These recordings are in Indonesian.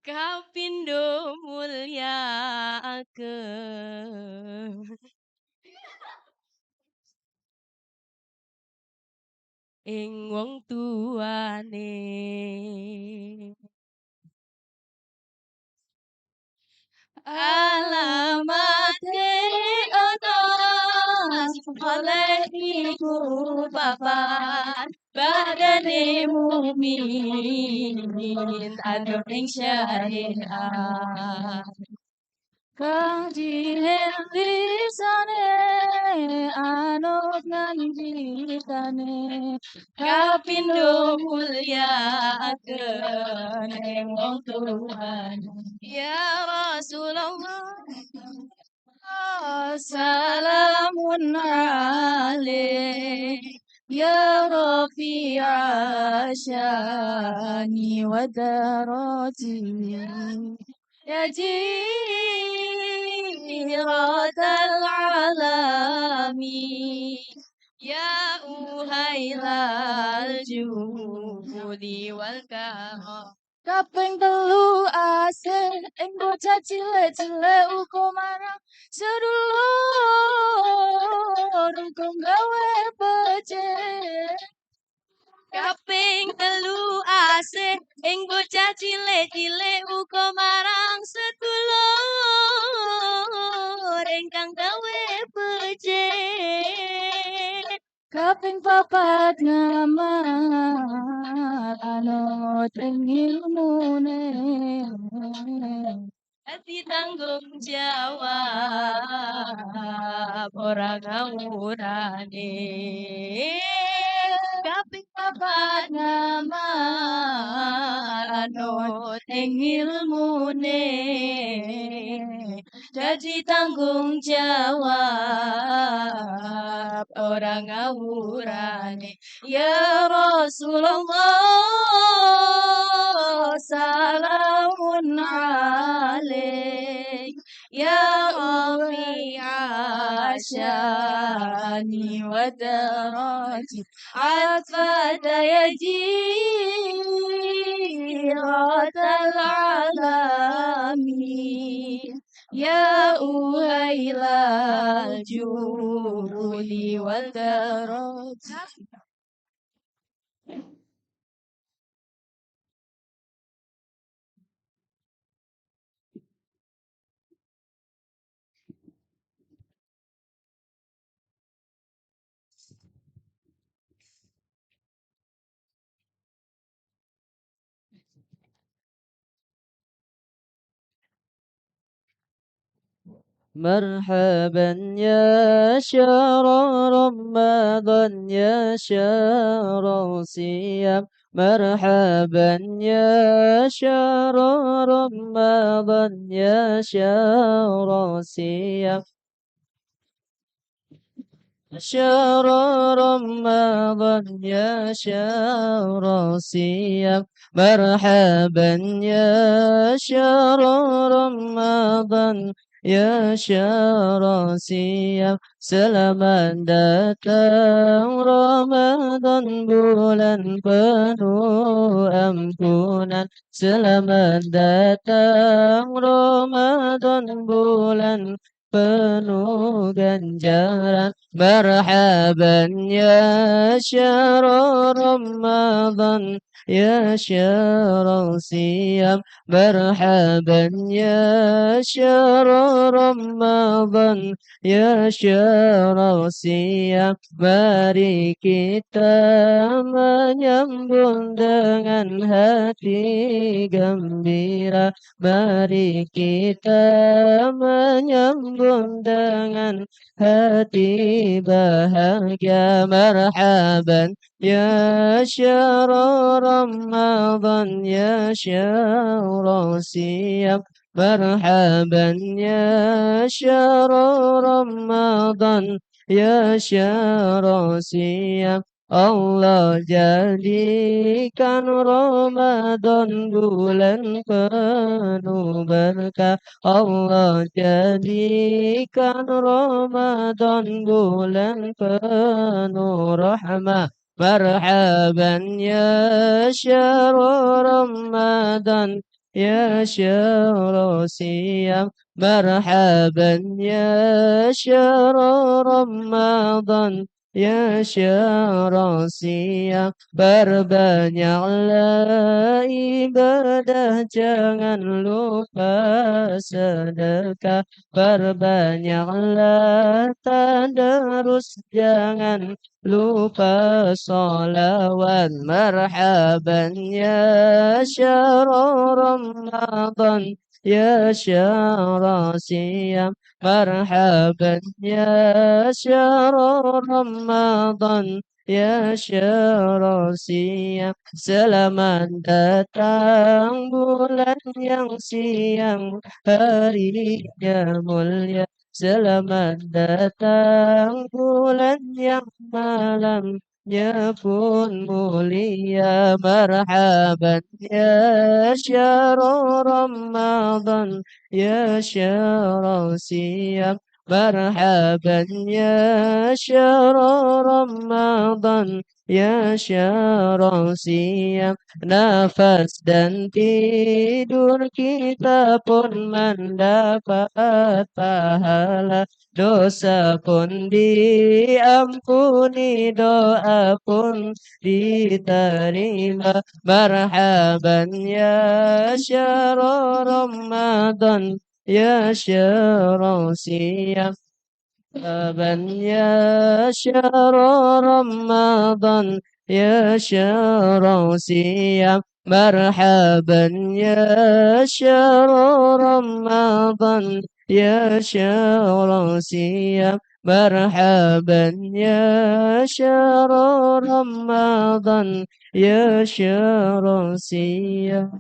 Kapindo mulyaakeun ing wong tuane. Alamate ana oleh ibu bapak badane mukmin anu ing syariat. Kajian lisane anut nganjitane kapindo mulyaakeun ing wong tuane. Ya Rasulullah salamun alaik ya rafi'a syani wa darati ya jiratal alami ya uhailal judi wal karam. Kaping telu asih ing bocah cilik-cilik uga marang sedulur uga gawe becik. Kaping telu asih ing bocah cilik-cilik uga marang sedulur ingkang gawe becik. Kaping papat ngamal anut ing ilmune ati tanggung jawab ora ngawurane. Kaping papat ngamal anut ing ilmune dadi tanggung jawab ora ngawurane. Ya Rasulullah salamun alaik ya rafi'a syani wa darati atfata ya jiratal alami ya uhailal judi wal darati. مرحبا يا شهر رمضان يا شهر صيام مرحبا يا شهر رمضان يا شهر صيام شهر رمضان يا شهر صيام مرحبا يا شهر رمضان ya syahra siyam selamat datang Ramadan bulan penuh ampunan selamat datang Ramadan bulan penuh ganjaran marhaban ya syahra Ramadan ya syahra siyam marhaban ya syahra Ramadan ya syahra siyam mari kita menyambut dengan hati gembira mari kita menyambut dengan hati bahagia marhaban ya syahra Ramadan ya syahra siyam marhaban ya syahra Ramadan ya syahra siyam Allah jadikan Ramadan bulan penuh berkah Allah jadikan Ramadan bulan penuh rahmah مرحبا يا شهر رمضان يا شهر صيام مرحبا يا شهر رمضان يا شهر صيam perbanyaklah ibadah jangan lupa sedekah perbanyaklah tadarus jangan lupa sholawat marhaban ya syahr Ramadan ya syahr siyam marhaban ya syahr Ramadan ya syahr siyam selamat datang bulan yang siang harinya mulia selamat datang bulan yang malamnya pun mulia marhaban ya syahr Ramadan ya syahr siyam marhaban ya syahr Ramadan ya syahr siyam nafas dan tidur kita pun mendapat pahala dosa pun diampuni doa pun diterima marhaban ya syahr Ramadan ya syahr siyam مرحبا يا شهر رمضان يا شهر صيام مرحبا يا شهر رمضان يا شهر صيام مرحبا يا شهر رمضان يا شهر صيام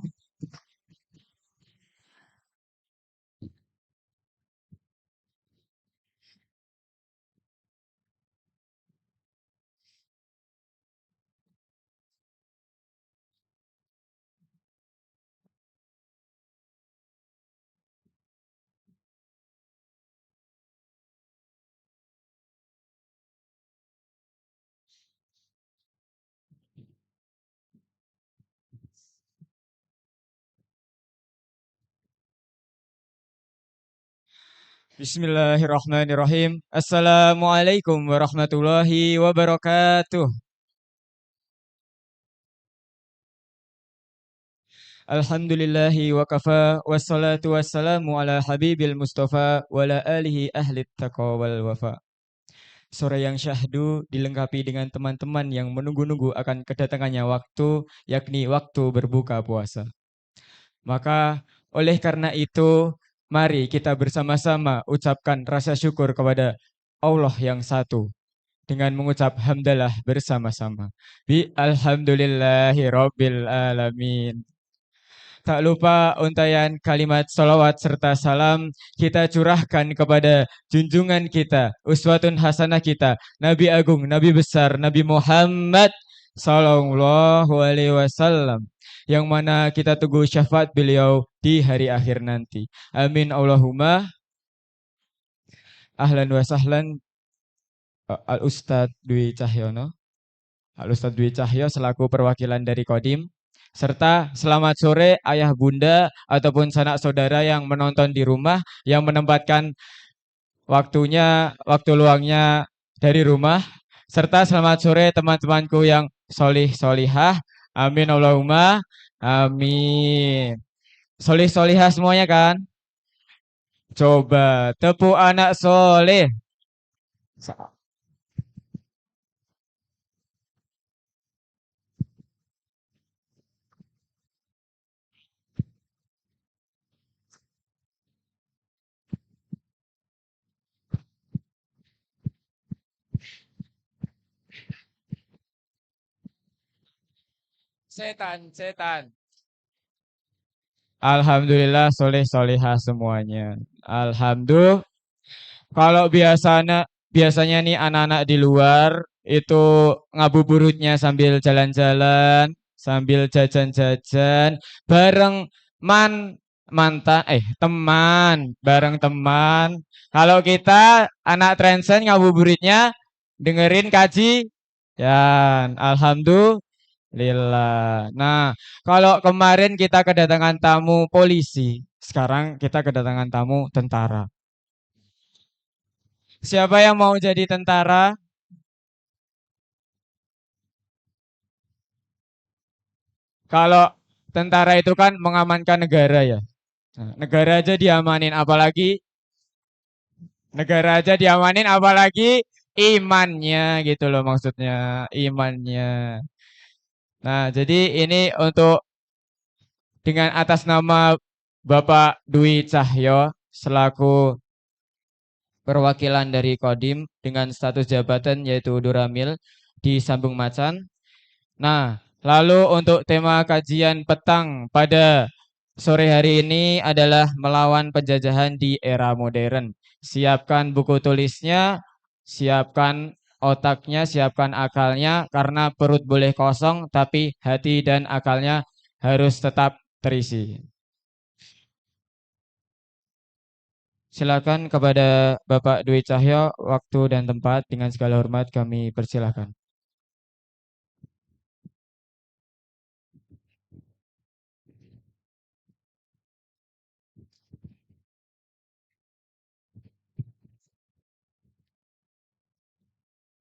Bismillahirrahmanirrahim. Assalamualaikum warahmatullahi wabarakatuh. Alhamdulillahi wa kafa wassalatu wassalamu ala habibil mustafa wa ala alihi ahli taqwa wal wafa. Sore yang syahdu dilengkapi dengan teman-teman yang menunggu-nunggu akan kedatangannya waktu, yakni waktu berbuka puasa. Maka oleh karena itu, mari kita bersama-sama ucapkan rasa syukur kepada Allah yang satu dengan mengucap hamdalah bersama-sama. Bi alhamdulillahi rabbil alamin. Tak lupa untayan kalimat salawat serta salam kita curahkan kepada junjungan kita, uswatun hasanah kita, Nabi Agung, Nabi Besar, Nabi Muhammad Sallallahu Alaihi Wasallam, yang mana kita tunggu syafaat beliau di hari akhir nanti. Amin Allahumma. Ahlan wa sahlan Al-Ustadz Dwi Cahyono. Al-Ustadz Dwi Cahyo selaku perwakilan dari Kodim. Serta selamat sore ayah bunda ataupun sanak saudara yang menonton di rumah, yang menempatkan waktu luangnya dari rumah. Serta selamat sore teman-temanku yang solih solihah. Amin Allahumma. Amin. Solih solihah semuanya kan? Coba tepuk anak soleh. Setan. Alhamdulillah soleh solihah semuanya. Alhamdulillah. Kalau biasanya nih anak-anak di luar itu ngabuburitnya sambil jalan-jalan, sambil jajan-jajan, bareng bareng teman. Kalau kita anak Trensen ngabuburitnya dengerin kaji, ya, alhamdulillah Lillah. Nah, kalau kemarin kita kedatangan tamu polisi, sekarang kita kedatangan tamu tentara. Siapa yang mau jadi tentara? Kalau tentara itu kan mengamankan negara ya. Nah, negara aja diamanin, apalagi imannya gitu loh maksudnya, imannya. Nah, jadi ini untuk dengan atas nama Bapak Dwi Cahyo selaku perwakilan dari Kodim dengan status jabatan yaitu Duramil di Sambung Macan. Nah, lalu untuk tema kajian petang pada sore hari ini adalah melawan penjajahan di era modern. Siapkan buku tulisnya, siapkan otaknya, siapkan akalnya, karena perut boleh kosong, tapi hati dan akalnya harus tetap terisi. Silakan kepada Bapak Dwi Cahyo, waktu dan tempat dengan segala hormat kami persilakan.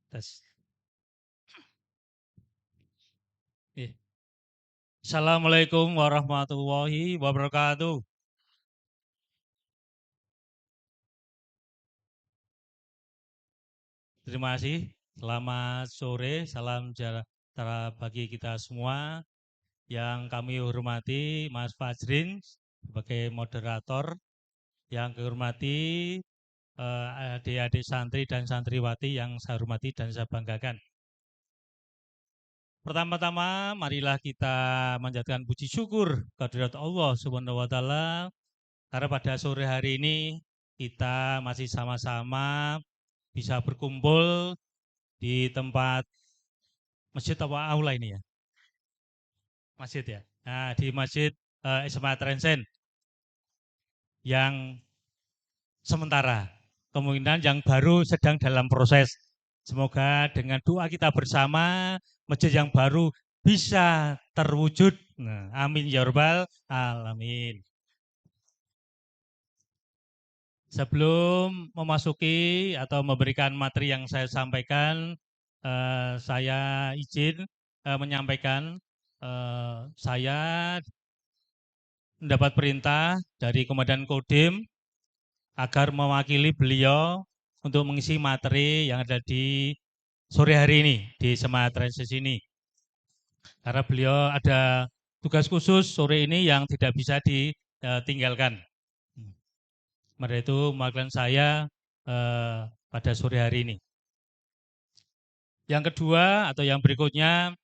Tes. Assalamualaikum warahmatullahi wabarakatuh. Terima kasih. Selamat sore, salam sejahtera bagi kita semua. Yang kami hormati Mas Fajrin sebagai moderator, yang kami hormati adik-adik santri dan santriwati yang saya hormati dan saya banggakan. Pertama-tama marilah kita manjatkan puji syukur kehadirat Allah Subhanahu wa taala karena pada sore hari ini kita masih sama-sama bisa berkumpul di tempat masjid apa aula ini ya? Masjid ya. Nah, di Masjid SMA Trensen yang sementara, kemungkinan yang baru sedang dalam proses. Semoga dengan doa kita bersama masjid yang baru bisa terwujud. Nah, amin ya rabbal alamin. Sebelum memasuki atau memberikan materi yang saya sampaikan, saya izin menyampaikan saya mendapat perintah dari Komandan Kodim agar mewakili beliau untuk mengisi materi yang ada di sore hari ini di SMA Trenses ini. Karena beliau ada tugas khusus sore ini yang tidak bisa ditinggalkan. Maka itu mewakilkan saya pada sore hari ini. Yang kedua atau yang berikutnya,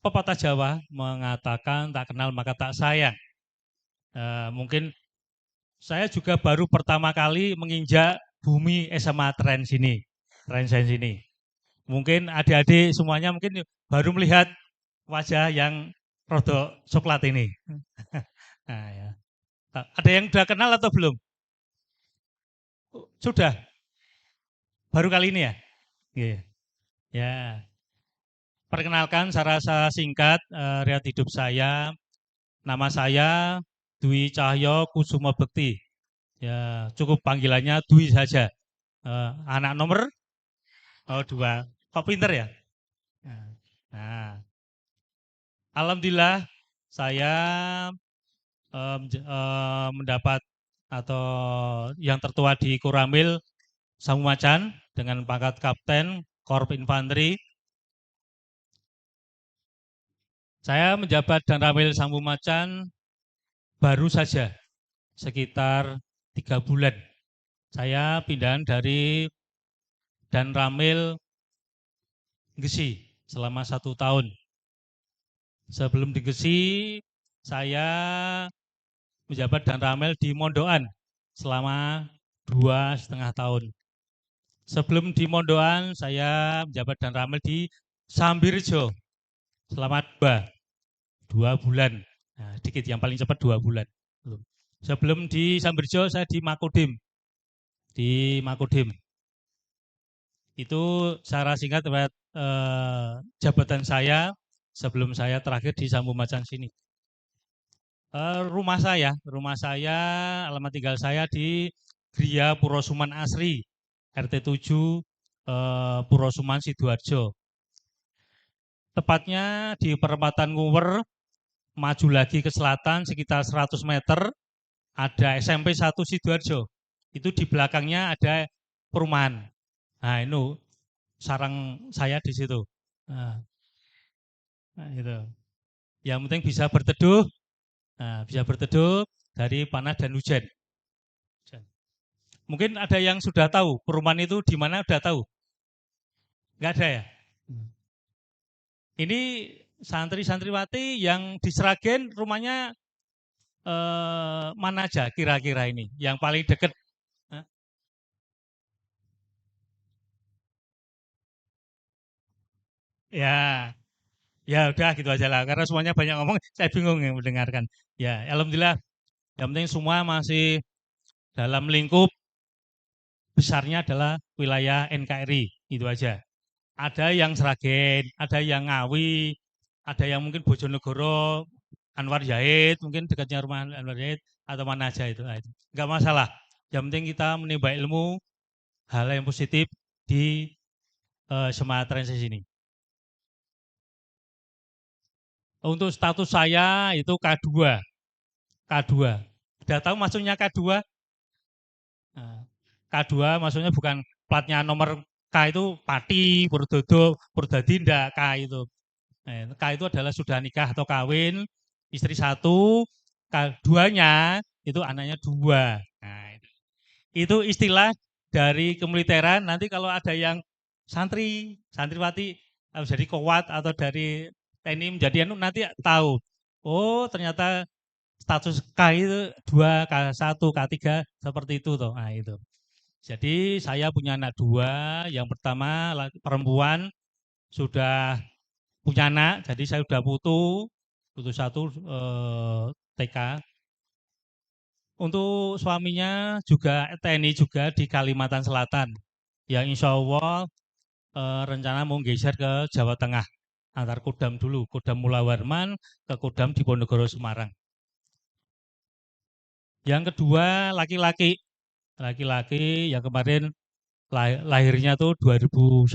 pepatah Jawa mengatakan tak kenal maka tak sayang. Mungkin saya juga baru pertama kali menginjak bumi SMA Trans ini. Mungkin adik-adik semuanya mungkin baru melihat wajah yang rodok coklat ini. Nah, ya. Ada yang sudah kenal atau belum? Sudah? Baru kali ini ya? Yeah. Ya. Perkenalkan secara singkat riwayat hidup saya. Nama saya Dwi Cahyo Kusuma Bekti. Ya, cukup panggilannya Dwi saja. Anak nomor 2. Kok pinter ya? Nah, alhamdulillah saya mendapat atau yang tertua di Koramil Sambung Macan dengan pangkat Kapten Korp Infanteri. Saya menjabat Danramil Sambung Macan baru saja sekitar 3 bulan. Saya pindahan dari Danramil Gesi selama 1 tahun. Sebelum di Gesi, saya menjabat Danramil di Mondoan selama 2,5 tahun. Sebelum di Mondoan, saya menjabat Danramil di Sambirjo selama 2 bulan. Nah, dikit yang paling cepat 2 bulan. Sebelum di Sambirjo, saya di Makodim. Itu secara singkat terkait jabatan saya sebelum saya terakhir di Sambu Macan sini. Rumah saya, alamat tinggal saya di Gria Purosuman Asri, RT 7, Purosuman Sidoarjo. Tepatnya di perempatan Nguwer, maju lagi ke selatan sekitar 100 meter, ada SMP 1 Sidoarjo. Itu di belakangnya ada perumahan. Nah, itu sarang saya di situ. Nah, itu. Yang penting bisa berteduh, dari panas dan hujan. Mungkin ada yang sudah tahu perumahan itu di mana, udah tahu? Enggak ada ya? Ini santri-santriwati yang di Sragen rumahnya mana aja kira-kira ini? Yang paling dekat? Ya, ya udah gitu aja lah. Karena semuanya banyak ngomong, saya bingung yang mendengarkan. Ya, alhamdulillah. Yang penting semua masih dalam lingkup besarnya adalah wilayah NKRI, itu aja. Ada yang Sragen, ada yang Ngawi, ada yang mungkin Bojonegoro, Anwar Zahid, mungkin dekatnya rumah Anwar Zahid, atau mana aja itu. Enggak masalah. Yang penting kita menimba ilmu, hal yang positif di Semangat Transis ini. Untuk status saya itu K2. K2. Sudah tahu maksudnya K2? Nah, K2 maksudnya bukan platnya nomor K itu Pati, Purdodo, Purdadi, enggak K itu. K itu adalah sudah nikah atau kawin, istri 1, K2-nya itu anaknya 2. Nah, itu istilah dari kemiliteran. Nanti kalau ada yang santriwati jadi kowat atau dari TNI menjadi nanti tahu. Oh, ternyata status K itu 2, K1, K3 seperti itu toh. Nah, itu. Jadi saya punya anak 2, yang pertama perempuan sudah punya anak, jadi saya sudah putu 1 TK. Untuk suaminya juga TNI juga di Kalimantan Selatan. Ya insya Allah rencana mau geser ke Jawa Tengah. Antar Kodam dulu, Kodam Mula Warman ke Kodam Diponegoro Semarang. Yang kedua laki-laki yang kemarin lahirnya tuh 2001.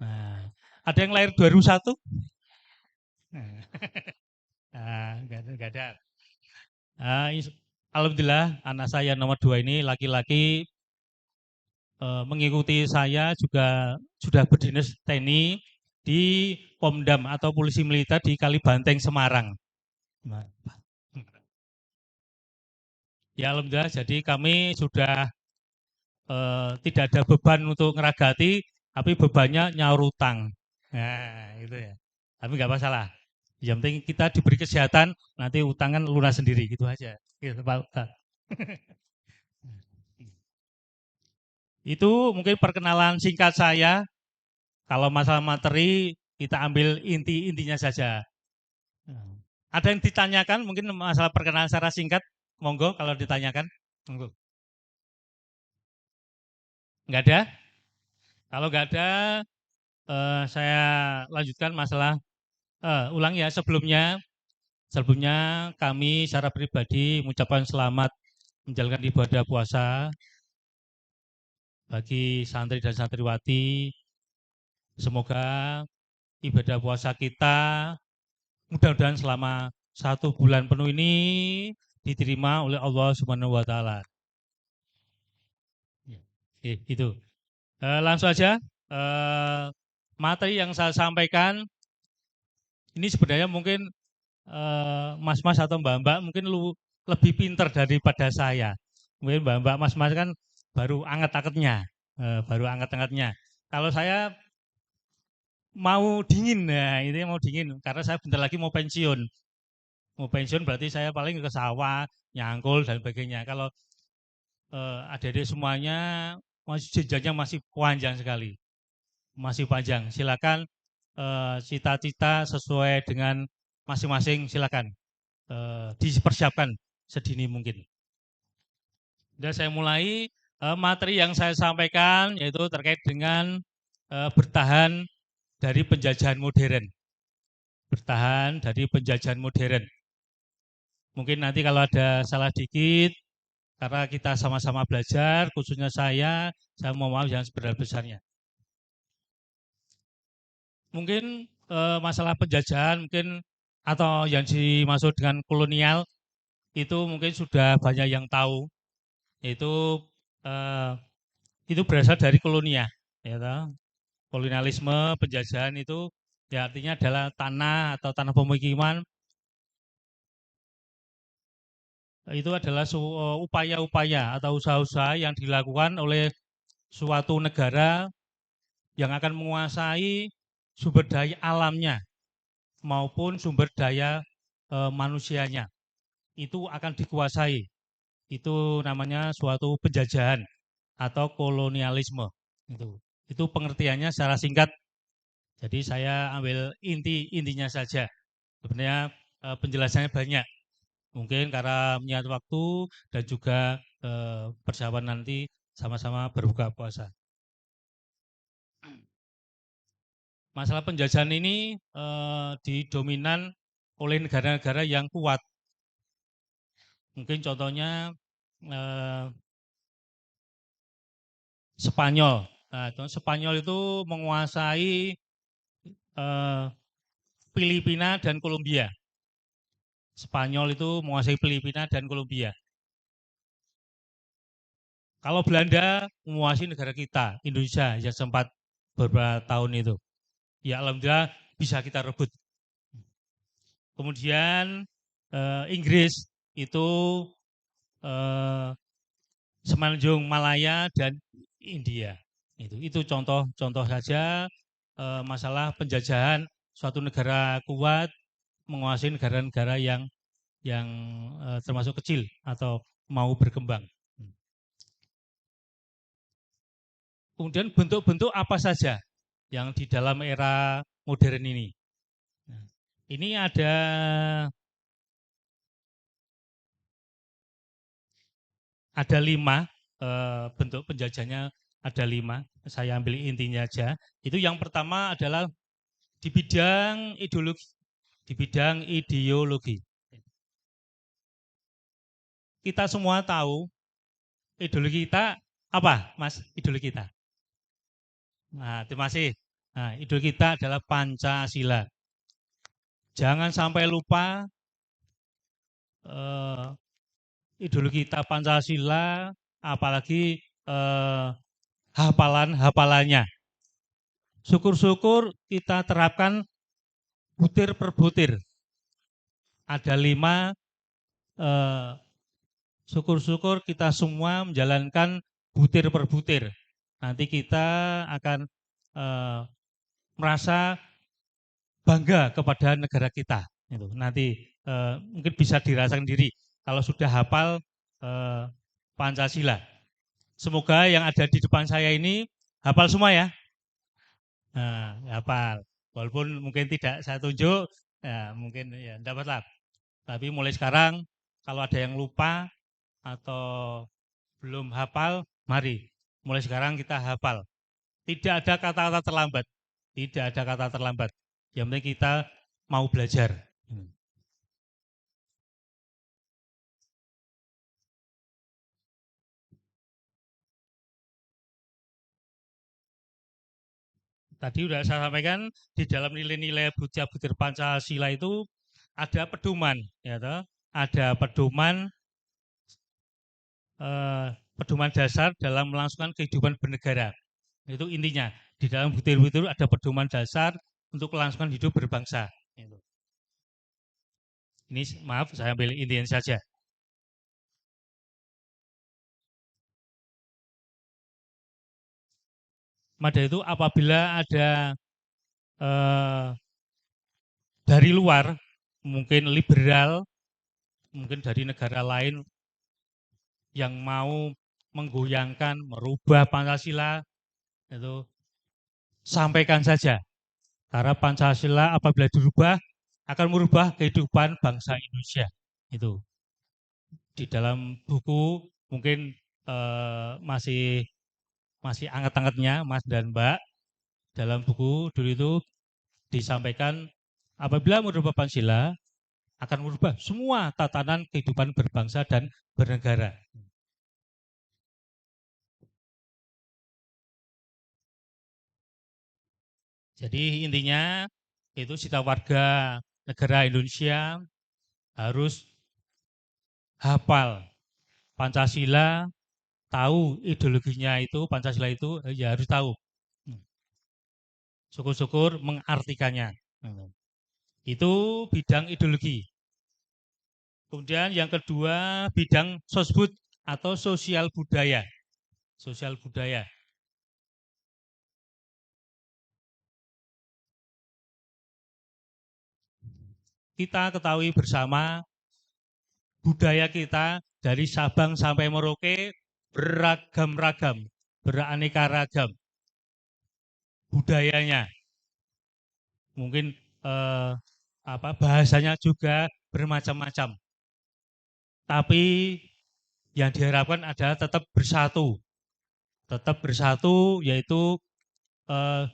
Nah, ada yang lahir 2001? Nah, enggak ada. Alhamdulillah anak saya nomor 2 ini laki-laki mengikuti saya juga sudah berdinas TNI di Pomdam atau Polisi Militer di Kalibanteng, Semarang. Ya alhamdulillah, jadi kami sudah tidak ada beban untuk ngeragati, tapi bebannya nyaur utang. Nah, itu ya. Tapi nggak masalah. Yang penting kita diberi kesehatan, nanti utang kan lunas sendiri, gitu aja. Gitu, Pak Ustaz. Itu mungkin perkenalan singkat saya. Kalau masalah materi, kita ambil inti-intinya saja. Ada yang ditanyakan, mungkin masalah perkenalan secara singkat, monggo kalau ditanyakan. Monggo. Enggak ada? Kalau enggak ada, saya lanjutkan masalah, ulang ya sebelumnya kami secara pribadi mengucapkan selamat menjalankan ibadah puasa bagi santri dan santriwati. Semoga ibadah puasa kita mudah-mudahan selama 1 bulan penuh ini diterima oleh Allah Subhanahu wa Ta'ala. Itu. Langsung aja materi yang saya sampaikan ini sebenarnya mungkin mas-mas atau mbak-mbak mungkin lebih pinter daripada saya. Mungkin mbak-mbak mas-mas kan baru anget-angetnya, Kalau saya mau dingin, nah ini mau dingin karena saya bentar lagi mau pensiun. Mau pensiun berarti saya paling ke sawah, nyangkul dan sebagainya. Kalau adik-adik semuanya jenjangnya masih panjang sekali, masih panjang. Silakan cita-cita sesuai dengan masing-masing, silakan dipersiapkan sedini mungkin. Dan saya mulai materi yang saya sampaikan yaitu terkait dengan bertahan dari penjajahan modern. Bertahan dari penjajahan modern. Mungkin nanti kalau ada salah dikit, karena kita sama-sama belajar, khususnya saya mohon maaf yang sebesar-besarnya. Mungkin masalah penjajahan mungkin atau yang dimaksud dengan kolonial itu mungkin sudah banyak yang tahu, yaitu itu berasal dari kolonia, ya toh. Kolonialisme, penjajahan itu ya artinya adalah tanah atau tanah pemukiman. Itu adalah upaya-upaya atau usaha-usaha yang dilakukan oleh suatu negara yang akan menguasai sumber daya alamnya maupun sumber daya manusianya. Itu akan dikuasai. Itu namanya suatu penjajahan atau kolonialisme. Itu pengertiannya secara singkat. Jadi saya ambil intinya saja. Sebenarnya penjelasannya banyak. Mungkin karena mengingat waktu dan juga persiapan nanti sama-sama berbuka puasa. Masalah penjajahan ini didominan oleh negara-negara yang kuat. Mungkin contohnya Spanyol. Nah, Spanyol itu menguasai Filipina dan Kolombia. Spanyol itu menguasai Filipina dan Kolombia. Kalau Belanda menguasai negara kita, Indonesia, yang sempat beberapa tahun itu. Ya alhamdulillah bisa kita rebut. Kemudian Inggris itu Semenanjung Malaya dan India. Itu contoh saja masalah penjajahan suatu negara kuat menguasai negara-negara yang termasuk kecil atau mau berkembang. Kemudian bentuk-bentuk apa saja yang di dalam era modern ini. Ini ada 5 bentuk penjajahnya, ada 5. Saya ambil intinya aja. Itu yang pertama adalah di bidang ideologi. Di bidang ideologi. Kita semua tahu ideologi kita apa, Mas? Ideologi kita. Nah, terima kasih. Nah, ideologi kita adalah Pancasila. Jangan sampai lupa ideologi kita Pancasila, apalagi hafalannya. Syukur-syukur kita terapkan butir per butir. Ada 5, syukur-syukur kita semua menjalankan butir per butir. Nanti kita akan merasa bangga kepada negara kita. Nanti mungkin bisa dirasakan diri kalau sudah hafal Pancasila. Semoga yang ada di depan saya ini hafal semua ya. Nah, hafal. Walaupun mungkin tidak saya tunjuk, ya, mungkin ya dapatlah. Tapi mulai sekarang kalau ada yang lupa atau belum hafal, mari mulai sekarang kita hafal. Tidak ada kata-kata terlambat. Tidak ada kata terlambat. Yang penting kita mau belajar. Tadi sudah saya sampaikan di dalam nilai-nilai butir Pancasila itu ada pedoman, ya toh? Ada pedoman dasar dalam melangsungkan kehidupan bernegara. Itu intinya. Di dalam butir-butir ada pedoman dasar untuk kelangsungan hidup berbangsa. Ini maaf, saya ambil intinya saja. Maka itu apabila ada dari luar, mungkin liberal, mungkin dari negara lain yang mau menggoyangkan, merubah Pancasila, itu sampaikan saja. Karena Pancasila apabila dirubah akan merubah kehidupan bangsa Indonesia. Itu di dalam buku mungkin masih anget-angetnya Mas dan Mbak. Dalam buku dulu itu disampaikan apabila merubah Pancasila akan merubah semua tatanan kehidupan berbangsa dan bernegara. Jadi intinya itu setiap warga negara Indonesia harus hafal Pancasila, tahu ideologinya itu, Pancasila itu ya harus tahu. Syukur-syukur mengartikannya. Itu bidang ideologi. Kemudian yang kedua bidang sosbud atau sosial budaya. Sosial budaya. Kita ketahui bersama budaya kita dari Sabang sampai Merauke beragam-ragam, beraneka ragam budayanya. Mungkin bahasanya juga bermacam-macam. Tapi yang diharapkan adalah tetap bersatu. Tetap bersatu yaitu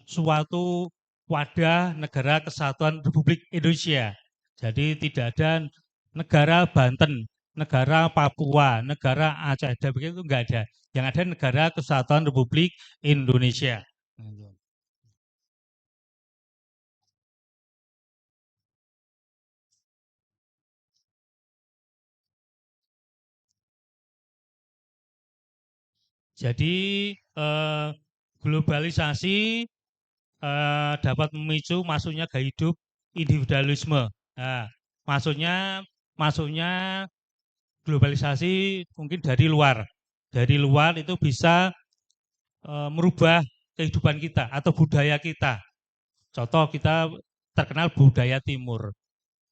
suatu wadah negara kesatuan Republik Indonesia. Jadi tidak ada negara Banten, negara Papua, negara Aceh, dan begitu enggak ada. Yang ada negara kesatuan Republik Indonesia. Jadi globalisasi dapat memicu masuknya gaya hidup individualisme. Nah, masuknya globalisasi mungkin dari luar. Dari luar itu bisa merubah kehidupan kita atau budaya kita. Contoh kita terkenal budaya Timur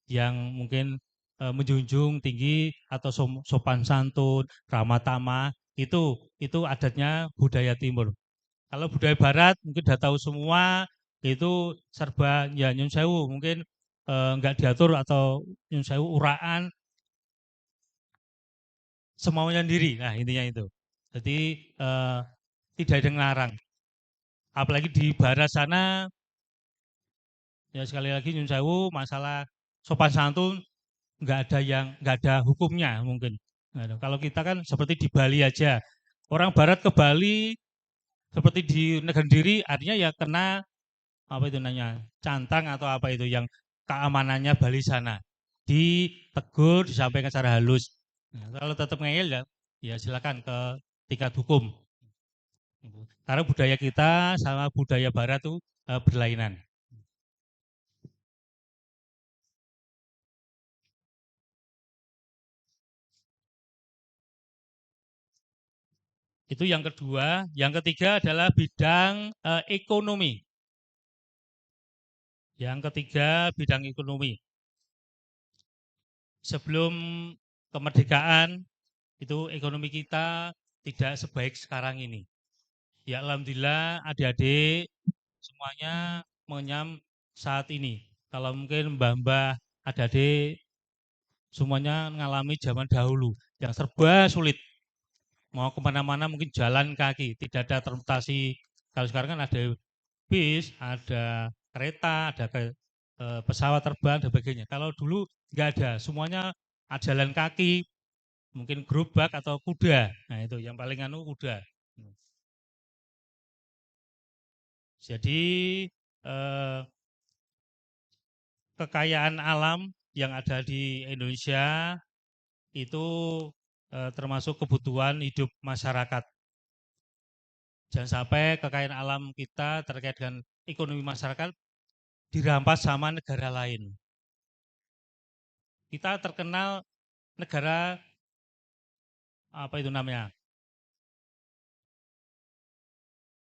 yang mungkin menjunjung tinggi atau sopan santun, ramah tamah, itu adatnya budaya Timur. Kalau budaya Barat mungkin sudah tahu semua, itu serba ya nyun sewu, mungkin enggak diatur atau nyun sewu uraan semaunya sendiri. Nah intinya itu. Jadi tidak ada yang ngarang. Apalagi di Barat sana, ya sekali lagi nyun sewu masalah sopan santun nggak ada hukumnya mungkin. Nah, kalau kita kan seperti di Bali aja, orang Barat ke Bali seperti di negara sendiri, artinya ya kena apa itu namanya cantang atau apa itu yang keamanannya Bali sana ditegur, disampaikan secara halus. Nah, kalau tetap ngeyel ya silakan ke tingkat hukum. Karena budaya kita sama budaya Barat tuh berlainan. Itu yang kedua. Yang ketiga adalah bidang ekonomi. Yang ketiga bidang ekonomi. Sebelum kemerdekaan itu ekonomi kita tidak sebaik sekarang ini. Ya alhamdulillah adik-adik semuanya mengenyam saat ini. Kalau mungkin mbah-mbah adik-adik semuanya mengalami zaman dahulu yang serba sulit. Mau kemana-mana mungkin jalan kaki, tidak ada transportasi. Kalau sekarang kan ada bis, ada kereta, ada pesawat terbang dan sebagainya. Kalau dulu nggak ada, semuanya jalan kaki, mungkin gerobak atau kuda. Nah itu yang paling kuda. Jadi kekayaan alam yang ada di Indonesia itu termasuk kebutuhan hidup masyarakat. Jangan sampai kekayaan alam kita terkait dengan ekonomi masyarakat dirampas sama negara lain. Kita terkenal negara apa itu namanya?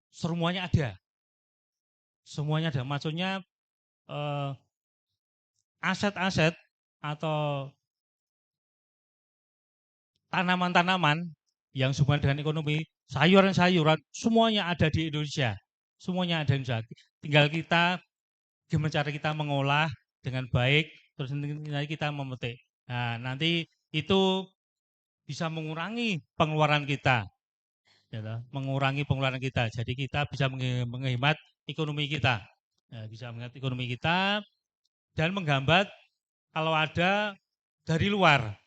Semuanya ada. Semuanya ada. Maksudnya aset-aset atau tanaman-tanaman yang hubungan dengan ekonomi, sayuran-sayuran, semuanya ada di Indonesia. Semuanya ada di Indonesia. Tinggal kita gimana cara kita mengolah dengan baik, terus nanti kita memetik. Nah, nanti itu bisa mengurangi pengeluaran kita, mengurangi pengeluaran kita. Jadi kita bisa menghemat ekonomi kita, bisa menghemat ekonomi kita dan menghambat kalau ada dari luar,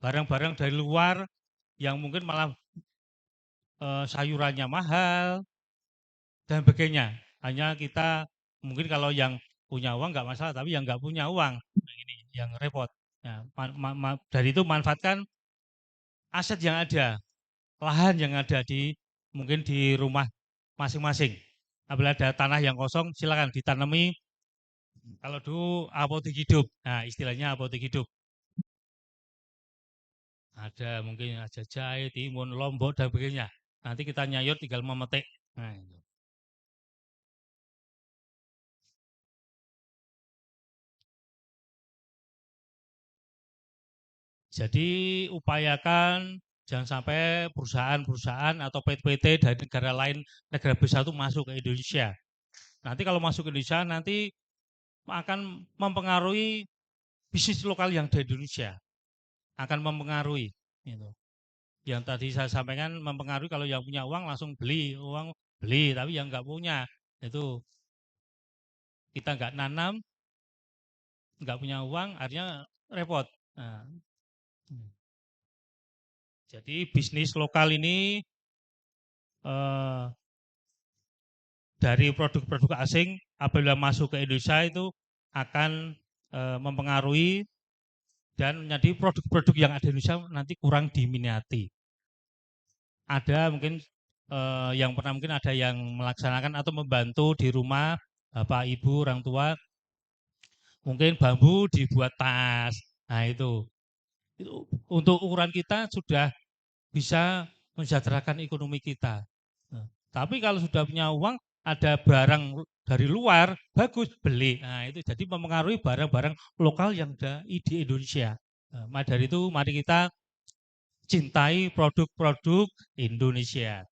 barang-barang dari luar yang mungkin malah sayurannya mahal dan sebagainya. Hanya kita mungkin kalau yang punya uang nggak masalah, tapi yang nggak punya uang ini yang repot. Ya, dari itu manfaatkan aset yang ada, lahan yang ada di mungkin di rumah masing-masing. Apabila ada tanah yang kosong, silakan ditanami. Kalau dulu apotek hidup, nah istilahnya apotek hidup. Ada mungkin aja jahe, timun, lombok dan sebagainya. Nanti kita nyayur tinggal memetik. Nah, itu. Jadi upayakan jangan sampai perusahaan-perusahaan atau PT-PT dari negara lain, negara besar itu masuk ke Indonesia. Nanti kalau masuk ke Indonesia nanti akan mempengaruhi bisnis lokal yang di Indonesia. Akan mempengaruhi. Gitu. Yang tadi saya sampaikan mempengaruhi kalau yang punya uang langsung beli, uang beli, tapi yang nggak punya itu kita nggak nanam, nggak punya uang, akhirnya repot. Nah, jadi bisnis lokal ini dari produk-produk asing apabila masuk ke Indonesia itu akan mempengaruhi dan menjadi produk-produk yang ada di Indonesia nanti kurang diminati. Ada mungkin yang pernah mungkin ada yang melaksanakan atau membantu di rumah bapak ibu orang tua mungkin bambu dibuat tas. Nah itu untuk ukuran kita sudah bisa mensejahterakan ekonomi kita. Nah, tapi kalau sudah punya uang ada barang dari luar bagus beli. Nah itu jadi mempengaruhi barang-barang lokal yang ada di Indonesia. Nah, dari itu mari kita cintai produk-produk Indonesia.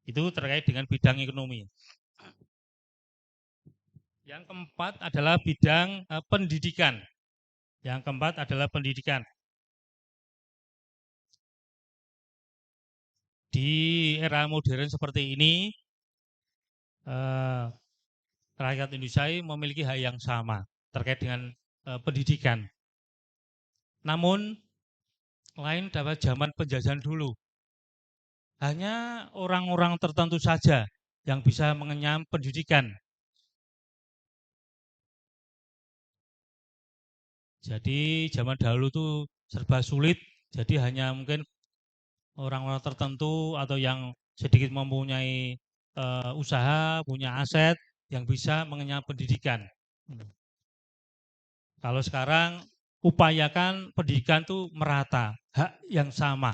Itu terkait dengan bidang ekonomi. Yang keempat adalah bidang pendidikan. Yang keempat adalah pendidikan. Di era modern seperti ini, rakyat Indonesia memiliki hak yang sama terkait dengan pendidikan. Namun, lain dapat zaman penjajahan dulu. Hanya orang-orang tertentu saja yang bisa mengenyam pendidikan. Jadi zaman dahulu itu serba sulit, jadi hanya mungkin orang-orang tertentu atau yang sedikit mempunyai usaha, punya aset yang bisa mengenyam pendidikan. Kalau sekarang upayakan pendidikan itu merata, hak yang sama.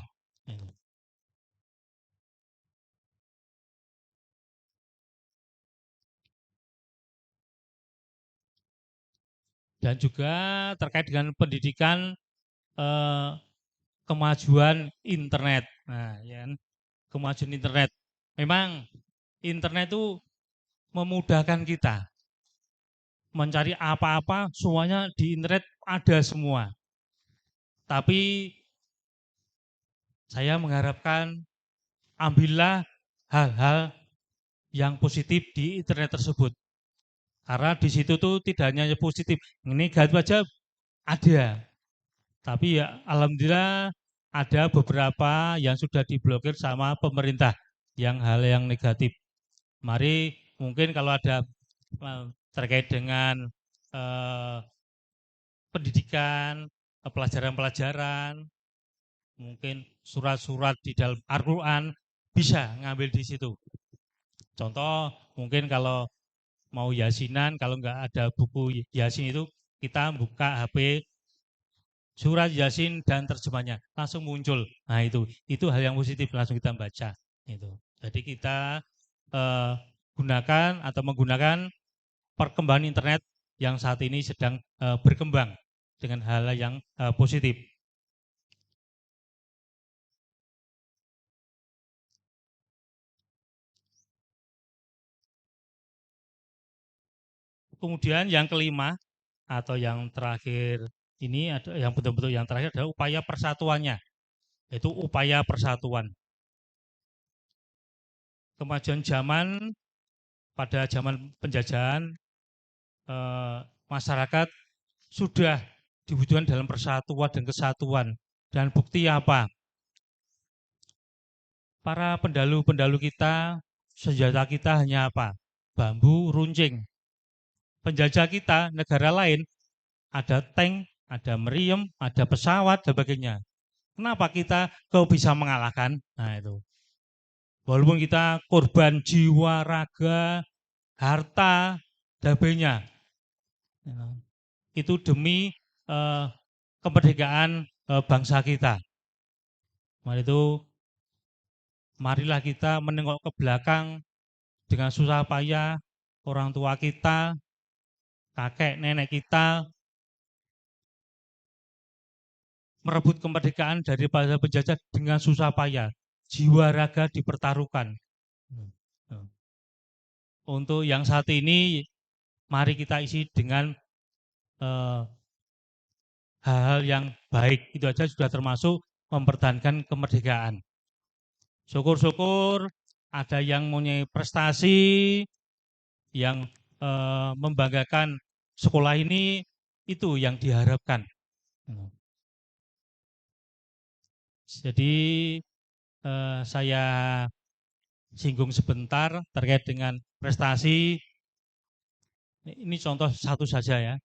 Dan juga terkait dengan pendidikan kemajuan internet. Nah, ya, kemajuan internet. Memang internet itu memudahkan kita. Mencari apa-apa semuanya di internet ada semua. Tapi saya mengharapkan ambillah hal-hal yang positif di internet tersebut. Karena di situ tuh tidak hanya positif, negatif aja ada. Tapi ya alhamdulillah ada beberapa yang sudah diblokir sama pemerintah yang hal yang negatif. Mari mungkin kalau ada terkait dengan pendidikan, pelajaran-pelajaran, mungkin surat-surat di dalam Al-Quran bisa ngambil di situ. Contoh mungkin kalau mau yasinan, kalau nggak ada buku yasin itu kita buka HP surat yasin dan terjemahnya langsung muncul. Nah itu hal yang positif langsung kita baca. Itu. Jadi kita gunakan atau menggunakan perkembangan internet yang saat ini sedang berkembang dengan hal yang positif. Kemudian yang kelima atau yang terakhir ini ada yang betul-betul yang terakhir adalah upaya persatuannya. yaitu upaya persatuan. Kemajuan zaman pada zaman penjajahan, masyarakat sudah dibutuhkan dalam persatuan dan kesatuan. Dan bukti apa? Para pendalu-pendalu kita, senjata kita hanya apa? Bambu, runcing. Penjajah kita, negara lain, ada tank, ada meriam, ada pesawat, dan sebagainya. Kenapa kita kau bisa mengalahkan? Nah itu. Walaupun kita korban jiwa, raga, harta, dan sebagainya. Itu demi kemerdekaan bangsa kita. Mari itu, marilah kita menengok ke belakang dengan susah payah orang tua kita, kakek nenek kita merebut kemerdekaan daripada penjajah dengan susah payah, jiwa raga dipertaruhkan. Untuk yang saat ini, mari kita isi dengan hal-hal yang baik. Itu aja sudah termasuk mempertahankan kemerdekaan. Syukur-syukur ada yang mempunyai prestasi yang membanggakan sekolah ini, itu yang diharapkan. Jadi saya singgung sebentar terkait dengan prestasi. Ini contoh satu saja ya.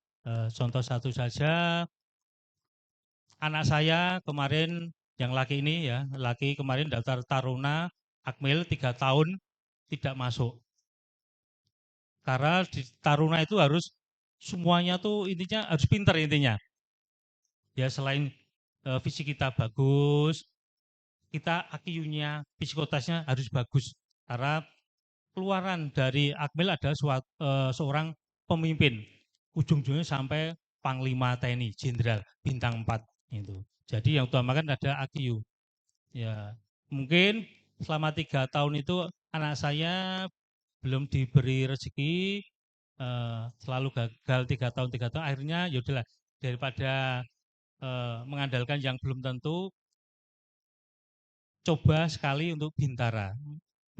Contoh satu saja. Anak saya kemarin, yang laki ini ya, laki kemarin daftar taruna Akmil 3 tahun tidak masuk. Karena di taruna itu harus semuanya tuh intinya harus pinter intinya. Ya selain fisik kita bagus, kita IQ-nya, psikotesnya harus bagus. Karena keluaran dari Akmil ada seorang pemimpin, ujung-ujungnya sampai Panglima TNI, Jenderal Bintang 4 itu. Jadi yang utama kan ada IQ. Ya, mungkin selama 3 tahun itu anak saya belum diberi rezeki, selalu gagal 3 tahun, akhirnya yaudahlah daripada mengandalkan yang belum tentu, coba sekali untuk Bintara,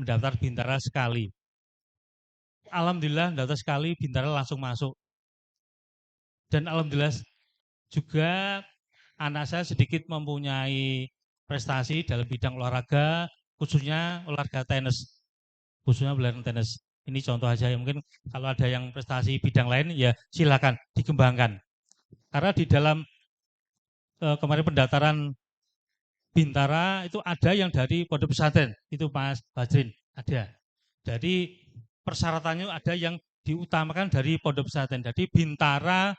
mendaftar Bintara sekali. Alhamdulillah daftar sekali, Bintara langsung masuk. Dan alhamdulillah juga anak saya sedikit mempunyai prestasi dalam bidang olahraga, khususnya olahraga tenis. Ini contoh aja ya, mungkin kalau ada yang prestasi bidang lain ya silakan dikembangkan. Karena di dalam kemarin pendaftaran Bintara itu ada yang dari pondok pesantren, itu Mas Badrin ada. Jadi persyaratannya ada yang diutamakan dari pondok pesantren. Jadi Bintara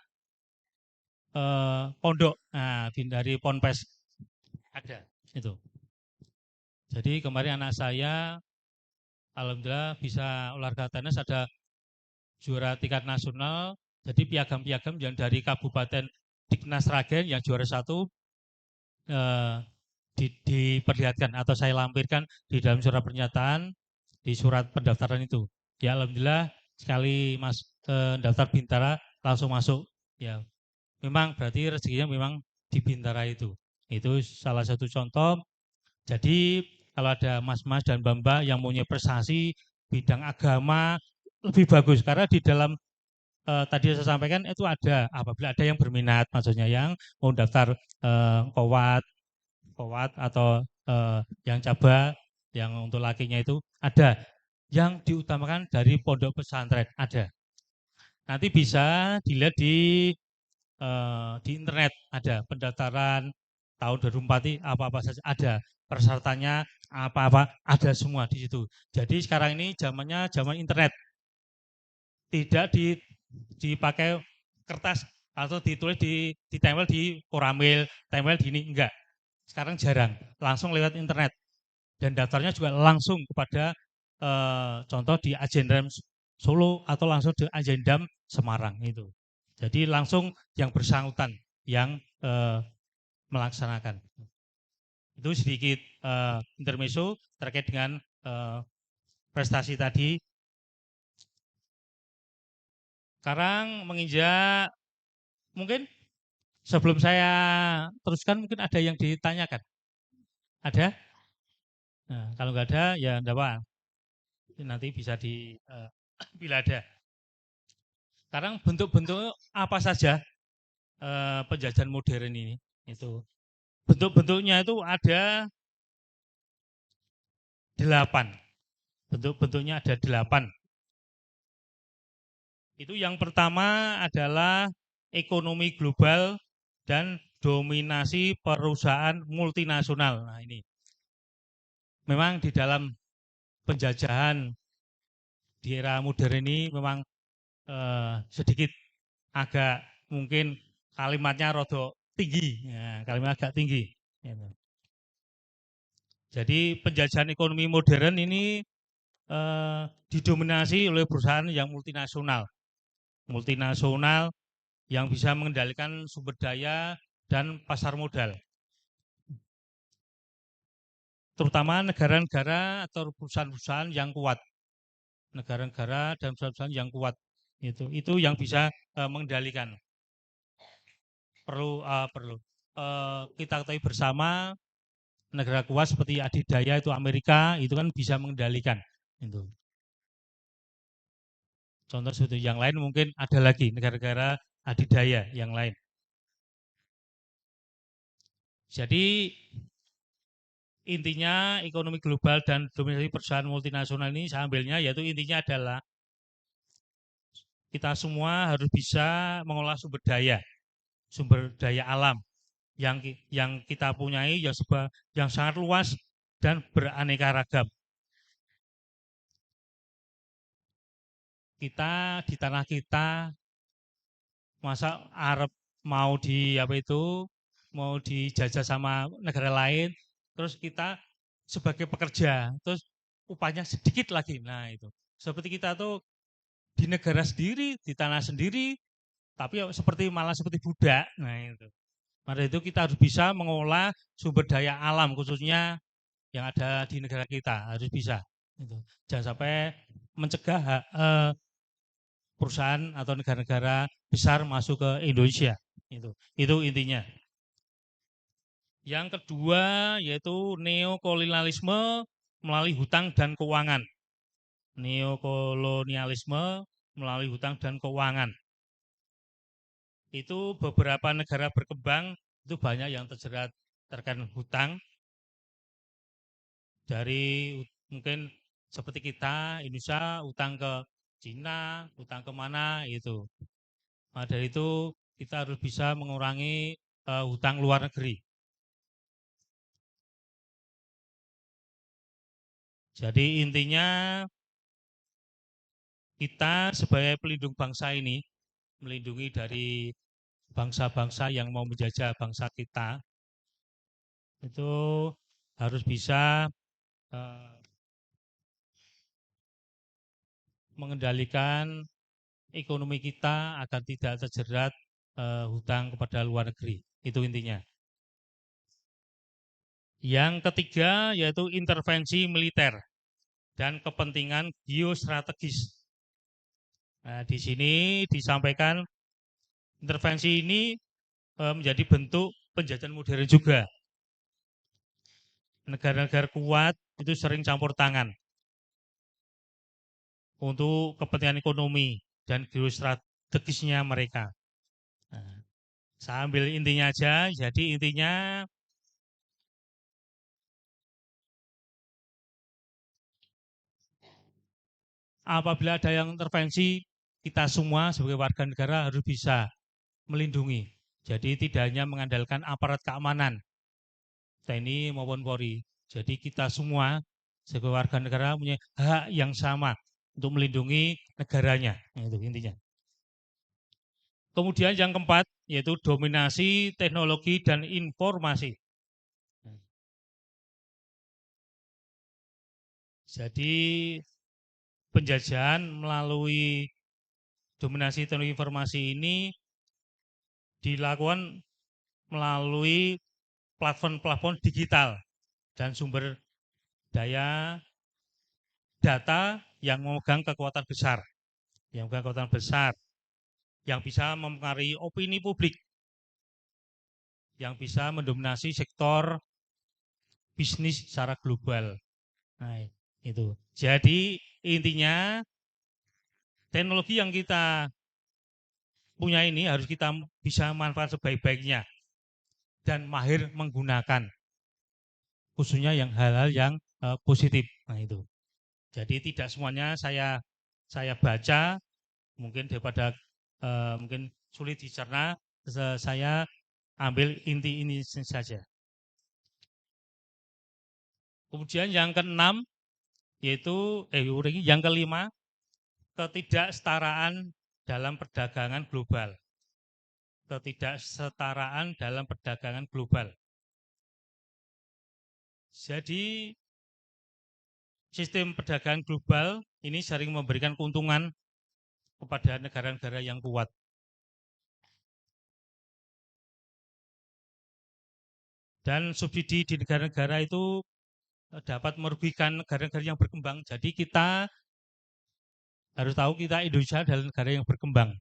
pondok, nah dari Ponpes ada itu. Jadi kemarin anak saya alhamdulillah bisa olahraga tenis, ada juara tingkat nasional. Jadi piagam-piagam yang dari Kabupaten Dignas Sragen yang juara 1 diperlihatkan atau saya lampirkan di dalam surat pernyataan di surat pendaftaran itu. Ya alhamdulillah sekali Mas daftar Bintara langsung masuk. Ya memang berarti rezekinya memang di Bintara itu. Itu salah satu contoh. Jadi kalau ada mas-mas dan mbak-mbak yang punya prestasi bidang agama lebih bagus, karena di dalam tadi saya sampaikan itu ada, apabila ada yang berminat, maksudnya yang mau daftar kowat atau yang caba, yang untuk lakinya itu ada. Yang diutamakan dari pondok pesantren ada. Nanti bisa dilihat di internet, ada pendaftaran tahun 2004 apa-apa saja ada, persyaratannya apa-apa ada semua di situ. Jadi sekarang ini zamannya zaman internet, tidak dipakai kertas atau ditulis ditempel di koramil, tempel di ini, enggak. Sekarang jarang, langsung lewat internet. Dan daftarnya juga langsung kepada contoh di Agendam Solo atau langsung di Agendam Semarang itu. Jadi langsung yang bersangkutan yang melaksanakan. Itu sedikit intermezzo terkait dengan prestasi tadi. Sekarang menginjak, mungkin sebelum saya teruskan mungkin ada yang ditanyakan. Ada? Nah, kalau nggak ada ya enggak apa. Nanti bisa bila ada. Sekarang bentuk-bentuk apa saja penjajahan modern ini? Itu bentuk-bentuknya itu ada 8. Bentuk-bentuknya ada 8. Itu yang pertama adalah ekonomi global dan dominasi perusahaan multinasional. Nah, ini memang di dalam penjajahan di era modern ini memang sedikit agak mungkin kalimatnya rodok tinggi, ya, kalimat agak tinggi. Jadi penjajahan ekonomi modern ini didominasi oleh perusahaan yang multinasional yang bisa mengendalikan sumber daya dan pasar modal. Terutama negara-negara atau perusahaan-perusahaan yang kuat. Negara-negara dan perusahaan-perusahaan yang kuat. Itu yang bisa mengendalikan. Perlu kita ketahui bersama negara kuat seperti adidaya itu Amerika itu kan bisa mengendalikan. Itu. Contoh seperti yang lain mungkin ada lagi negara-negara adidaya yang lain. Jadi intinya ekonomi global dan dominasi perusahaan multinasional ini saya ambilnya yaitu intinya adalah kita semua harus bisa mengolah sumber daya alam yang kita punyai yang sangat luas dan beraneka ragam. Kita di tanah kita masa Arab mau dijajah sama negara lain, terus kita sebagai pekerja, terus upahnya sedikit lagi. Nah itu seperti kita tuh di negara sendiri, di tanah sendiri, tapi malah seperti budak. Nah itu. Maka itu kita harus bisa mengolah sumber daya alam khususnya yang ada di negara kita harus bisa. Itu. Jangan sampai mencegah perusahaan atau negara-negara besar masuk ke Indonesia. Itu intinya. Yang kedua yaitu neokolonialisme melalui hutang dan keuangan. Neokolonialisme melalui hutang dan keuangan. Itu beberapa negara berkembang itu banyak yang terjerat terkait hutang. Dari mungkin seperti kita Indonesia hutang ke Cina, hutang kemana itu. Nah, dari itu kita harus bisa mengurangi hutang luar negeri. Jadi intinya kita sebagai pelindung bangsa ini, melindungi dari bangsa-bangsa yang mau menjajah bangsa kita, itu harus bisa mengendalikan ekonomi kita agar tidak terjerat hutang kepada luar negeri. Itu intinya. Yang ketiga yaitu intervensi militer dan kepentingan geostrategis. Nah, di sini disampaikan intervensi ini menjadi bentuk penjajahan modern juga. Negara-negara kuat itu sering campur tangan untuk kepentingan ekonomi dan geostrategisnya mereka. Nah, saya ambil intinya aja, jadi intinya apabila ada yang intervensi, kita semua sebagai warga negara harus bisa melindungi. Jadi tidak hanya mengandalkan aparat keamanan, TNI maupun Polri. Jadi kita semua sebagai warga negara punya hak yang sama untuk melindungi negaranya. Itu intinya. Kemudian yang keempat yaitu dominasi teknologi dan informasi. Jadi penjajahan melalui dominasi teknologi informasi ini dilakukan melalui platform-platform digital dan sumber daya data yang memegang kekuatan besar, yang bisa mempengaruhi opini publik, yang bisa mendominasi sektor bisnis secara global. Nah, itu. Jadi intinya teknologi yang kita punya ini harus kita bisa manfaat sebaik-baiknya dan mahir menggunakan, khususnya yang hal-hal yang positif. Nah, itu. Jadi tidak semuanya saya baca mungkin daripada mungkin sulit dicerna, saya ambil inti ini saja. Kemudian yang keenam yaitu yang kelima, ketidaksetaraan dalam perdagangan global. Ketidaksetaraan dalam perdagangan global. Jadi sistem perdagangan global ini sering memberikan keuntungan kepada negara-negara yang kuat. Dan subsidi di negara-negara itu dapat merugikan negara-negara yang berkembang. Jadi kita harus tahu kita Indonesia adalah negara yang berkembang.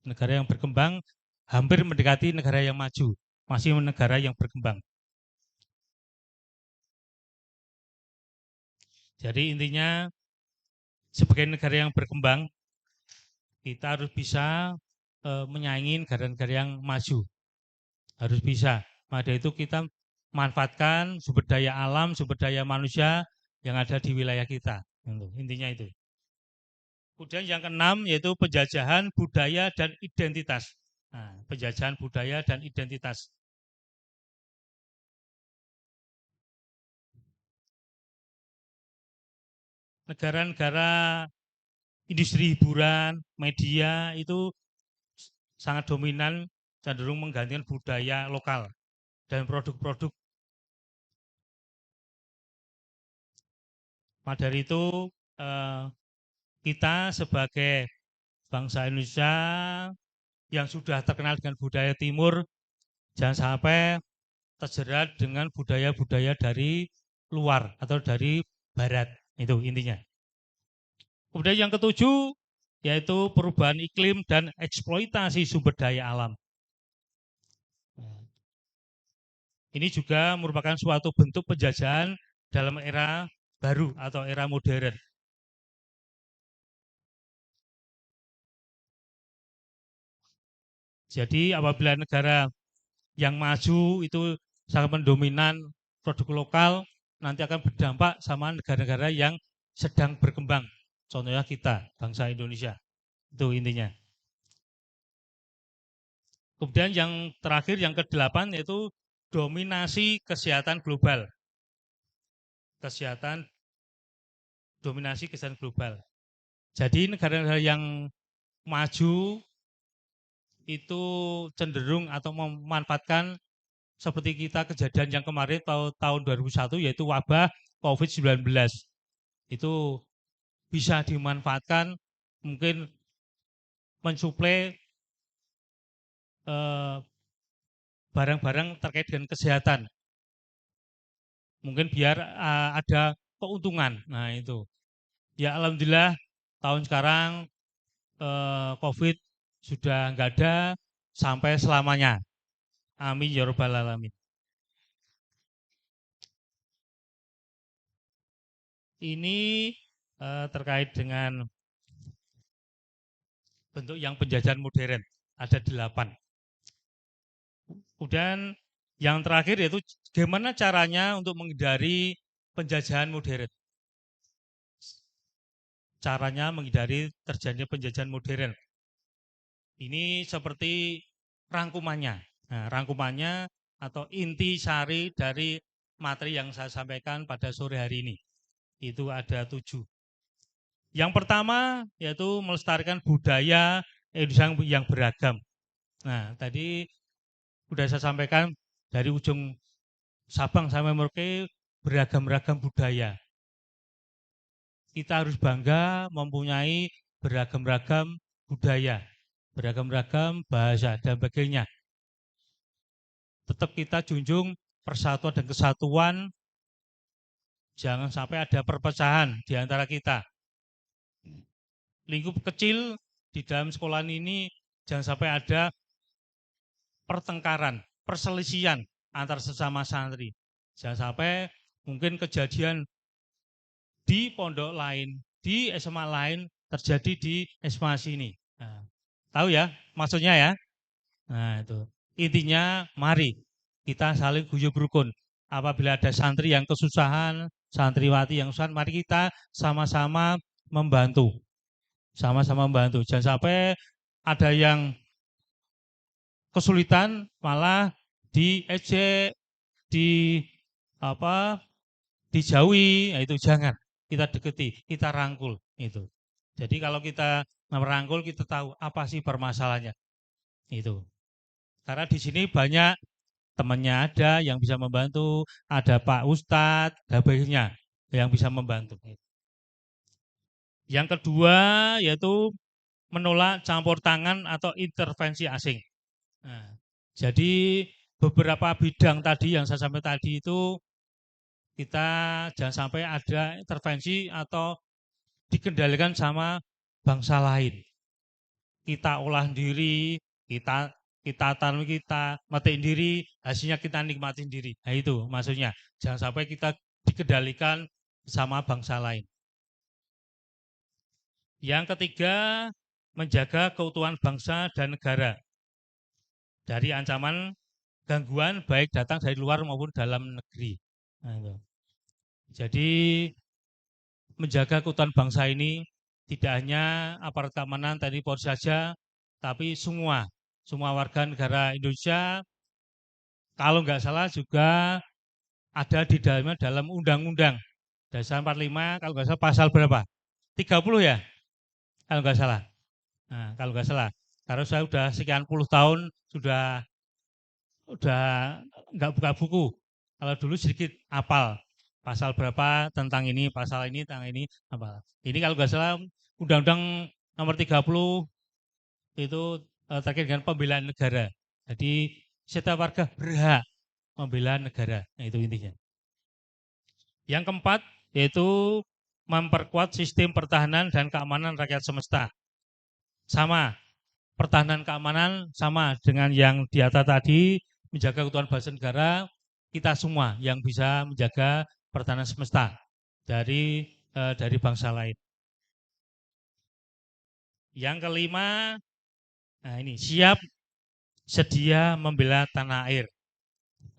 Negara yang berkembang hampir mendekati negara yang maju. Masih negara yang berkembang. Jadi intinya sebagai negara yang berkembang, kita harus bisa menyaingi negara-negara yang maju. Harus bisa. Maka itu kita manfaatkan sumber daya alam, sumber daya manusia yang ada di wilayah kita. Intinya itu. Kemudian yang keenam yaitu penjajahan budaya dan identitas. Nah, penjajahan budaya dan identitas. Negara-negara industri hiburan, media itu sangat dominan cenderung menggantikan budaya lokal dan produk-produk. Maka dari itu kita sebagai bangsa Indonesia yang sudah terkenal dengan budaya timur, jangan sampai terjerat dengan budaya-budaya dari luar atau dari barat. Itu intinya. Kemudian yang ketujuh, yaitu perubahan iklim dan eksploitasi sumber daya alam. Ini juga merupakan suatu bentuk penjajahan dalam era baru atau era modern. Jadi apabila negara yang maju itu sangat mendominan produk lokal, nanti akan berdampak sama negara-negara yang sedang berkembang. Contohnya kita, bangsa Indonesia. Itu intinya. Kemudian yang terakhir, yang ke-8, yaitu dominasi kesehatan global. Dominasi kesehatan global. Jadi negara-negara yang maju itu cenderung atau memanfaatkan seperti kita kejadian yang kemarin tahun 2001 yaitu wabah COVID-19. Itu bisa dimanfaatkan mungkin mensuplai barang-barang terkait dengan kesehatan. Mungkin biar ada keuntungan. Nah itu. Ya alhamdulillah tahun sekarang COVID sudah nggak ada sampai selamanya. Amin ya rabbal alamin. Ini terkait dengan bentuk yang penjajahan modern. Ada 8. Kemudian yang terakhir yaitu bagaimana caranya untuk menghindari penjajahan modern. Caranya menghindari terjadinya penjajahan modern. Ini seperti rangkumannya. Nah, rangkumannya atau inti sari dari materi yang saya sampaikan pada sore hari ini. Itu ada 7. Yang pertama yaitu melestarikan budaya Indonesia yang beragam. Nah, tadi sudah saya sampaikan dari ujung Sabang sampai Merauke beragam-ragam budaya. Kita harus bangga mempunyai beragam-ragam budaya, beragam-ragam bahasa dan sebagainya. Tetap kita junjung persatuan dan kesatuan, jangan sampai ada perpecahan di antara kita. Lingkup kecil di dalam sekolah ini jangan sampai ada pertengkaran, perselisihan antar sesama santri. Jangan sampai mungkin kejadian di pondok lain, di SMA lain terjadi di SMA sini. Nah, tahu ya maksudnya ya? Nah itu. Intinya mari kita saling guyub rukun. Apabila ada santri yang kesusahan, santriwati yang kesusahan, mari kita sama-sama membantu. Sama-sama membantu. Jangan sampai ada yang kesulitan malah diejek, di apa dijauhi, itu jangan. Kita deketi, kita rangkul itu. Jadi kalau kita merangkul, kita tahu apa sih permasalahannya. Itu. Karena di sini banyak temannya ada yang bisa membantu, ada Pak Ustadz, dan sebagainya yang bisa membantu. Yang kedua yaitu menolak campur tangan atau intervensi asing. Nah, jadi beberapa bidang tadi yang saya sampaikan tadi itu kita jangan sampai ada intervensi atau dikendalikan sama bangsa lain. Kita olah sendiri, kita tanam, kita matiin diri, hasilnya kita nikmatin diri. Nah itu maksudnya, jangan sampai kita dikendalikan sama bangsa lain. Yang ketiga, menjaga keutuhan bangsa dan negara dari ancaman gangguan baik datang dari luar maupun dalam negeri. Nah, itu. Jadi menjaga keutuhan bangsa ini tidak hanya aparat keamanan TNI Polri saja, tapi semua warga negara Indonesia, kalau nggak salah juga ada di dalamnya dalam Undang-Undang Dasar 45, kalau nggak salah pasal berapa? 30 ya, kalau nggak salah. Nah, kalau nggak salah, karena saya sudah sekian puluh tahun sudah nggak buka buku. Kalau dulu sedikit hafal pasal berapa tentang ini, pasal ini tentang ini apa. Ini kalau nggak salah Undang-Undang nomor 30 itu terkait dengan pembelaan negara. Jadi setiap warga berhak membela negara. Nah, itu intinya. Yang keempat yaitu memperkuat sistem pertahanan dan keamanan rakyat semesta. Sama, pertahanan keamanan sama dengan yang di atas tadi, menjaga keutuhan bangsa negara, kita semua yang bisa menjaga pertahanan semesta dari bangsa lain. Yang kelima, nah ini siap sedia membela tanah air.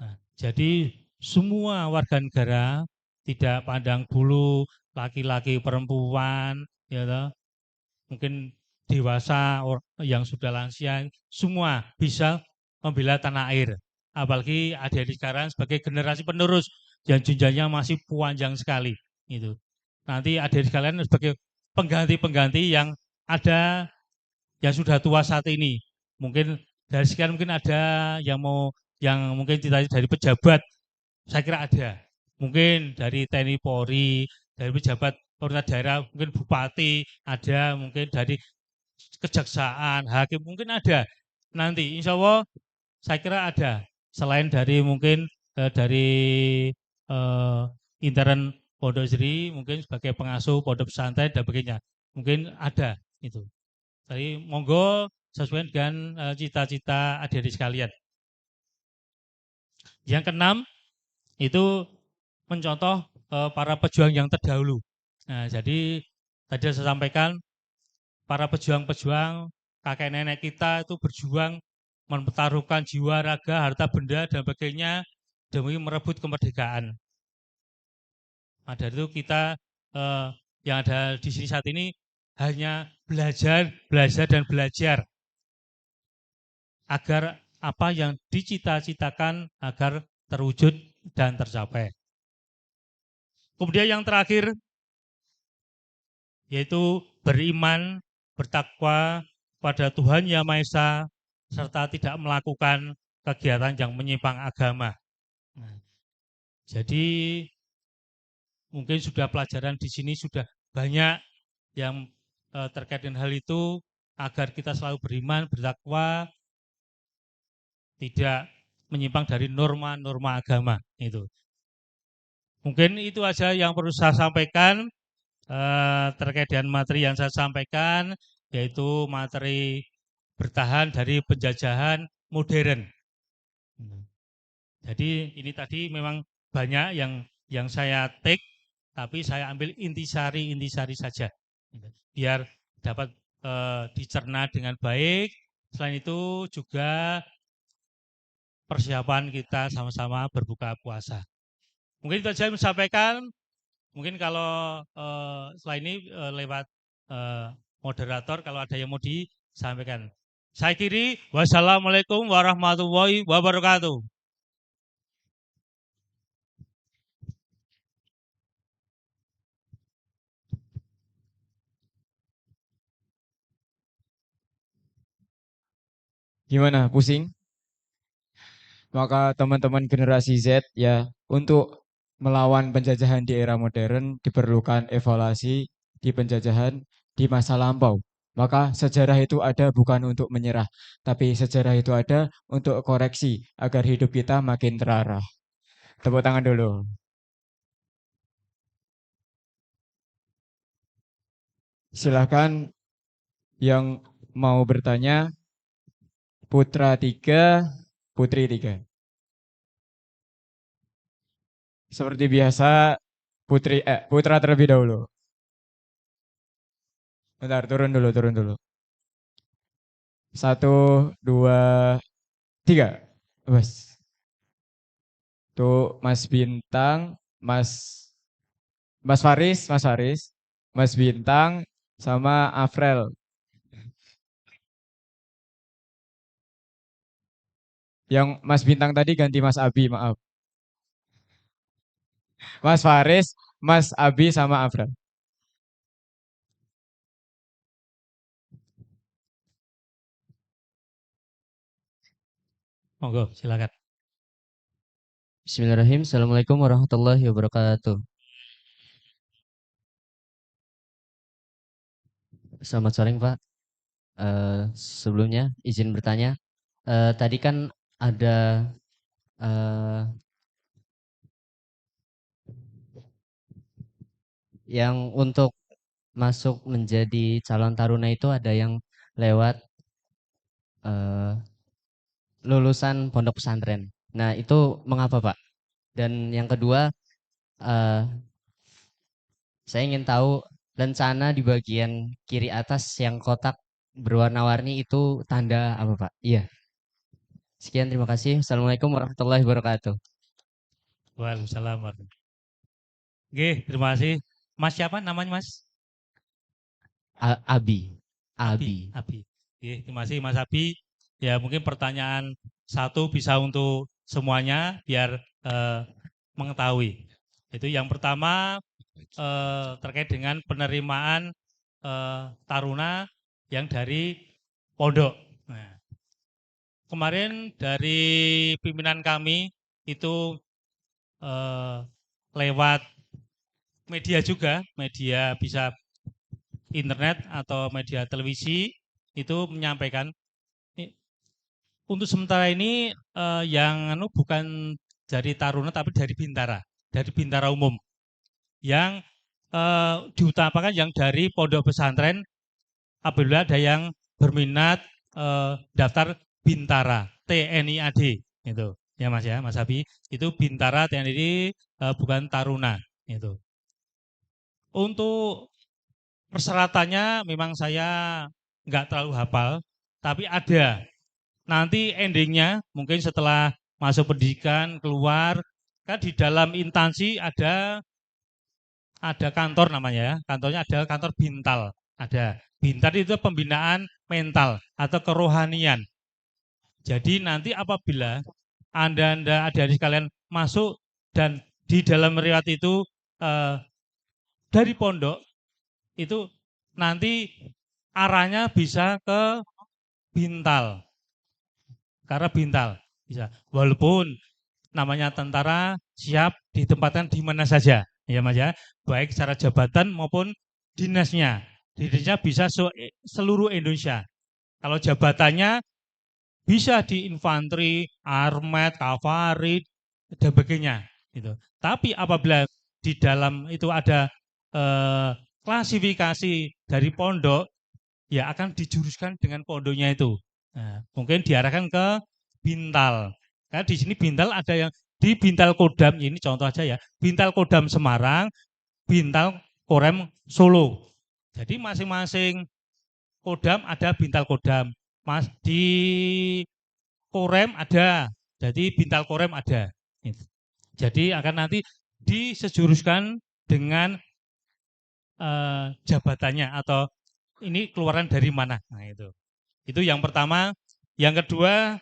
Nah, jadi semua warga negara tidak pandang bulu laki-laki perempuan, ya toh, mungkin dewasa yang sudah lansia, semua bisa membela tanah air. Apalagi adik-adik sekarang sebagai generasi penerus yang jenjangnya masih panjang sekali. Itu. Nanti adik-adik sekalian sebagai pengganti-pengganti yang ada yang sudah tua saat ini. Mungkin dari sekian mungkin ada yang mungkin dari pejabat, saya kira ada. Mungkin dari TNI Polri, dari pejabat pemerintah daerah, mungkin bupati ada, mungkin dari kejaksaan, hakim mungkin ada. Nanti insya Allah saya kira ada. Selain dari mungkin dari intern Pondok Sri, mungkin sebagai pengasuh pondok pesantren dan sebagainya. Mungkin ada itu. Jadi monggo sesuai dengan cita-cita adik-adik sekalian. Yang keenam itu mencontoh para pejuang yang terdahulu. Nah, jadi tadi saya sampaikan para pejuang-pejuang kakek nenek kita itu berjuang mempertaruhkan jiwa, raga, harta benda dan sebagainya demi merebut kemerdekaan. Nah, dari itu kita yang ada di sini saat ini hanya belajar dan belajar agar apa yang dicita-citakan agar terwujud dan tercapai. Kemudian yang terakhir yaitu beriman, bertakwa pada Tuhan Yang Maha Esa serta tidak melakukan kegiatan yang menyimpang agama. Nah, jadi mungkin sudah pelajaran di sini sudah banyak yang terkait dengan hal itu agar kita selalu beriman, bertakwa, tidak menyimpang dari norma-norma agama itu. Mungkin itu aja yang perlu saya sampaikan terkait dengan materi yang saya sampaikan, yaitu materi bertahan dari penjajahan modern. Jadi ini tadi memang banyak yang saya take, tapi saya ambil intisari saja, biar dapat dicerna dengan baik. Selain itu juga persiapan kita sama-sama berbuka puasa. Mungkin itu saja yang saya sampaikan. Mungkin kalau setelah ini lewat moderator, kalau ada yang mau disampaikan. Saya kiri, wassalamualaikum warahmatullahi wabarakatuh. Gimana? Pusing? Maka teman-teman generasi Z ya, untuk melawan penjajahan di era modern diperlukan evaluasi di penjajahan di masa lampau. Maka sejarah itu ada bukan untuk menyerah, tapi sejarah itu ada untuk koreksi agar hidup kita makin terarah. Tepuk tangan dulu. Silahkan yang mau bertanya, Putra 3, Putri 3. Seperti biasa, Putra terlebih dahulu. Bentar, turun dulu. 1, 2, 3. Bos. Tuh Mas Bintang, Mas Faris, Mas Bintang, sama Afril. Yang Mas Bintang tadi ganti Mas Abi, maaf. Mas Faris, Mas Abi, sama Afril. Monggo, silakan. Bismillahirrahmanirrahim. Assalamualaikum warahmatullahi wabarakatuh. Selamat sore Pak. Sebelumnya izin bertanya. Tadi kan ada yang untuk masuk menjadi calon taruna itu ada yang lewat lulusan pondok pesantren. Nah itu mengapa Pak? Dan yang kedua, saya ingin tahu rencana di bagian kiri atas yang kotak berwarna-warni itu tanda apa Pak? Iya. Sekian, terima kasih. Assalamualaikum warahmatullahi wabarakatuh. Waalaikumsalam. Oke, terima kasih. Mas siapa namanya Mas? Abi. Abi. Oke, terima kasih Mas Abi. Ya mungkin pertanyaan satu bisa untuk semuanya biar mengetahui. Itu yang pertama terkait dengan penerimaan taruna yang dari pondok. Nah, kemarin dari pimpinan kami itu lewat media juga, media bisa internet atau media televisi itu menyampaikan untuk sementara ini yang bukan dari taruna tapi dari bintara umum yang diutamakan yang dari pondok pesantren apabila ada yang berminat daftar bintara TNI AD itu ya Mas Abi itu bintara TNI bukan taruna itu. Untuk persyaratannya memang saya nggak terlalu hafal, tapi ada. Nanti endingnya mungkin setelah masuk pendidikan, keluar, kan di dalam instansi ada kantor namanya ya. Kantornya ada kantor Bintal. Ada. Bintal itu pembinaan mental atau kerohanian. Jadi nanti apabila Anda adik sekalian masuk dan di dalam riwayat itu dari pondok itu nanti arahnya bisa ke Bintal. Karena Bintal bisa. Walaupun namanya tentara siap ditempatkan di mana saja, ya Mas ya, baik secara jabatan maupun dinasnya. Dinasnya bisa seluruh Indonesia. Kalau jabatannya bisa di infanteri, armet, kavaleri, dan sebagainya. Gitu. Tapi apabila di dalam itu ada klasifikasi dari pondok, ya akan dijuruskan dengan pondoknya itu. Nah, mungkin diarahkan ke Bintal. Karena di sini Bintal ada yang di Bintal Kodam, ini contoh aja ya, Bintal Kodam Semarang, Bintal Korem Solo. Jadi masing-masing Kodam ada Bintal Kodam, di Korem ada, jadi Bintal Korem ada. Jadi akan nanti disejuruskan dengan jabatannya atau ini keluaran dari mana. Nah itu yang pertama. Yang kedua,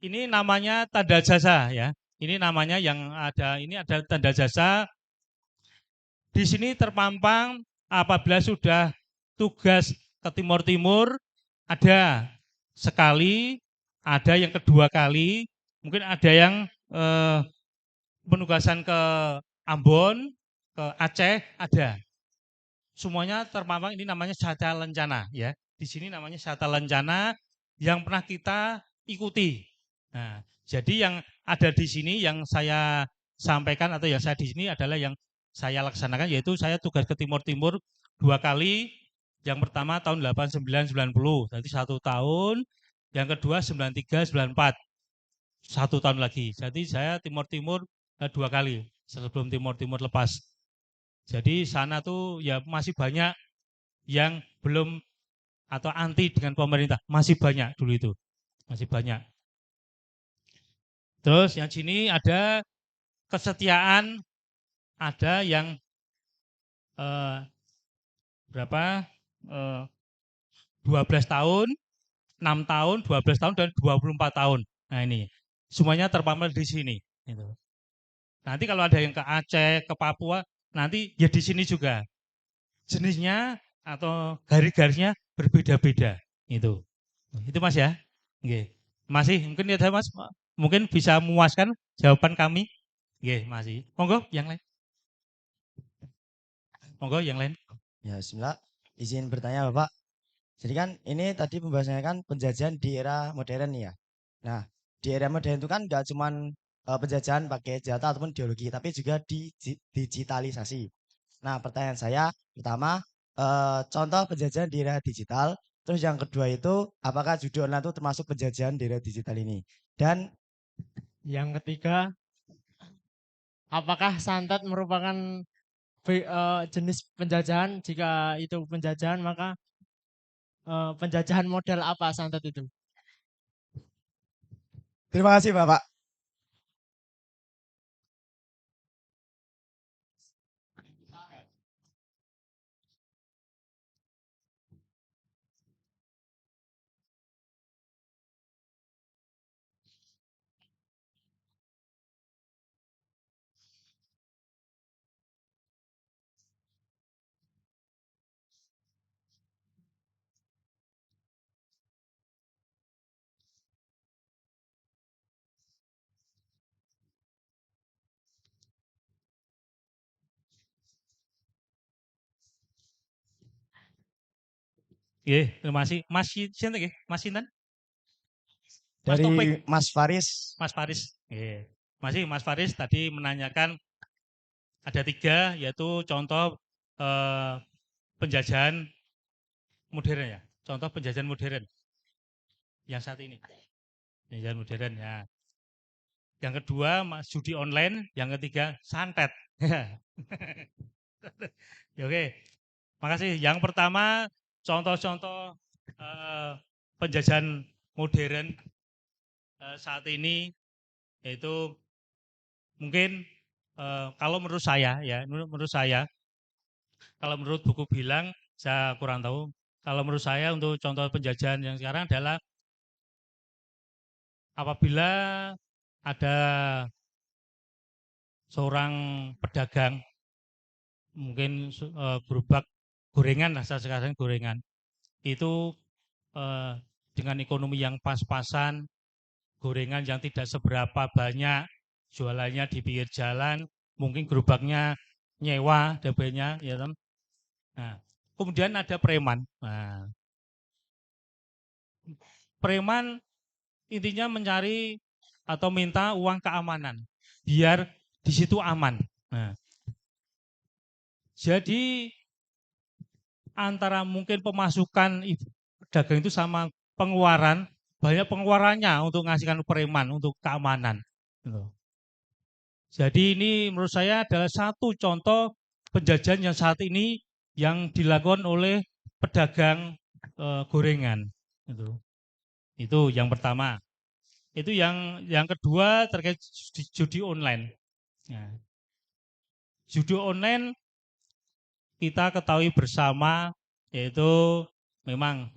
ini namanya tanda jasa ya. Ini namanya yang ada, ini ada tanda jasa. Di sini terpampang apabila sudah tugas ke Timur Timur, ada sekali, ada yang kedua kali, mungkin ada yang penugasan ke Ambon, ke Aceh, ada. Semuanya terpampang, ini namanya Syata Lencana ya. Di sini namanya Syata Lencana yang pernah kita ikuti. Nah, jadi yang ada di sini yang saya sampaikan atau yang saya di sini adalah yang saya laksanakan, yaitu saya tugas ke Timur Timur 2 kali. Yang pertama tahun 89-90, jadi 1 tahun. Yang kedua 93-94, 1 tahun lagi. Jadi saya Timur Timur 2 kali sebelum Timur Timur lepas. Jadi sana tuh ya masih banyak yang belum atau anti dengan pemerintah, masih banyak dulu itu, masih banyak. Terus yang sini ada kesetiaan, ada yang berapa? 12 tahun, 6 tahun, 12 tahun, dan 24 tahun. Nah ini, semuanya terpampang di sini. Nanti kalau ada yang ke Aceh, ke Papua, nanti ya di sini juga. Jenisnya atau garis-garisnya berbeda-beda. Itu Mas ya. Oke. Masih mungkin ya Mas, mungkin bisa memuaskan jawaban kami. Oke, masih. Monggo yang lain. Monggo yang lain. Ya, bismillah. Izin bertanya Bapak. Jadi kan ini tadi pembahasannya kan penjajahan di era modern nih ya. Nah, di era modern itu kan nggak cuman penjajahan pakai senjata ataupun ideologi, tapi juga digitalisasi. Nah, pertanyaan saya pertama, contoh penjajahan di era digital. Terus yang kedua itu, apakah judi online itu termasuk penjajahan di era digital ini? Dan yang ketiga, apakah santet merupakan jenis penjajahan? Jika itu penjajahan, maka penjajahan model apa santet itu? terima kasih Bapak. Terima kasih. Mas Sinten nggih? Mas Sinten? Dari Mas Faris. Mas Faris. Masih Mas Faris tadi menanyakan ada 3, yaitu contoh penjajahan modern ya. Contoh penjajahan modern yang saat ini. Penjajahan modern ya. Yang kedua judi online, yang ketiga santet. Oke. Makasih. Yang pertama contoh-contoh penjajahan modern saat ini, yaitu mungkin kalau menurut saya ya, kalau menurut buku bilang saya kurang tahu. Kalau menurut saya untuk contoh penjajahan yang sekarang adalah apabila ada seorang pedagang, mungkin gerobak gorengan lah, sekarang gorengan, itu dengan ekonomi yang pas-pasan, gorengan yang tidak seberapa banyak, jualannya di pinggir jalan, mungkin gerobaknya nyewa, DP-nya, ya kan. Nah, kemudian ada preman. Nah, preman intinya mencari atau minta uang keamanan, biar di situ aman. Nah, jadi antara mungkin pemasukan pedagang itu sama pengeluaran, banyak pengeluarannya untuk ngasihkan preman untuk keamanan. Jadi ini menurut saya adalah satu contoh penjajahan yang saat ini yang dilakukan oleh pedagang gorengan. Itu yang pertama. Itu yang kedua terkait judi online. Nah, judi online kita ketahui bersama yaitu memang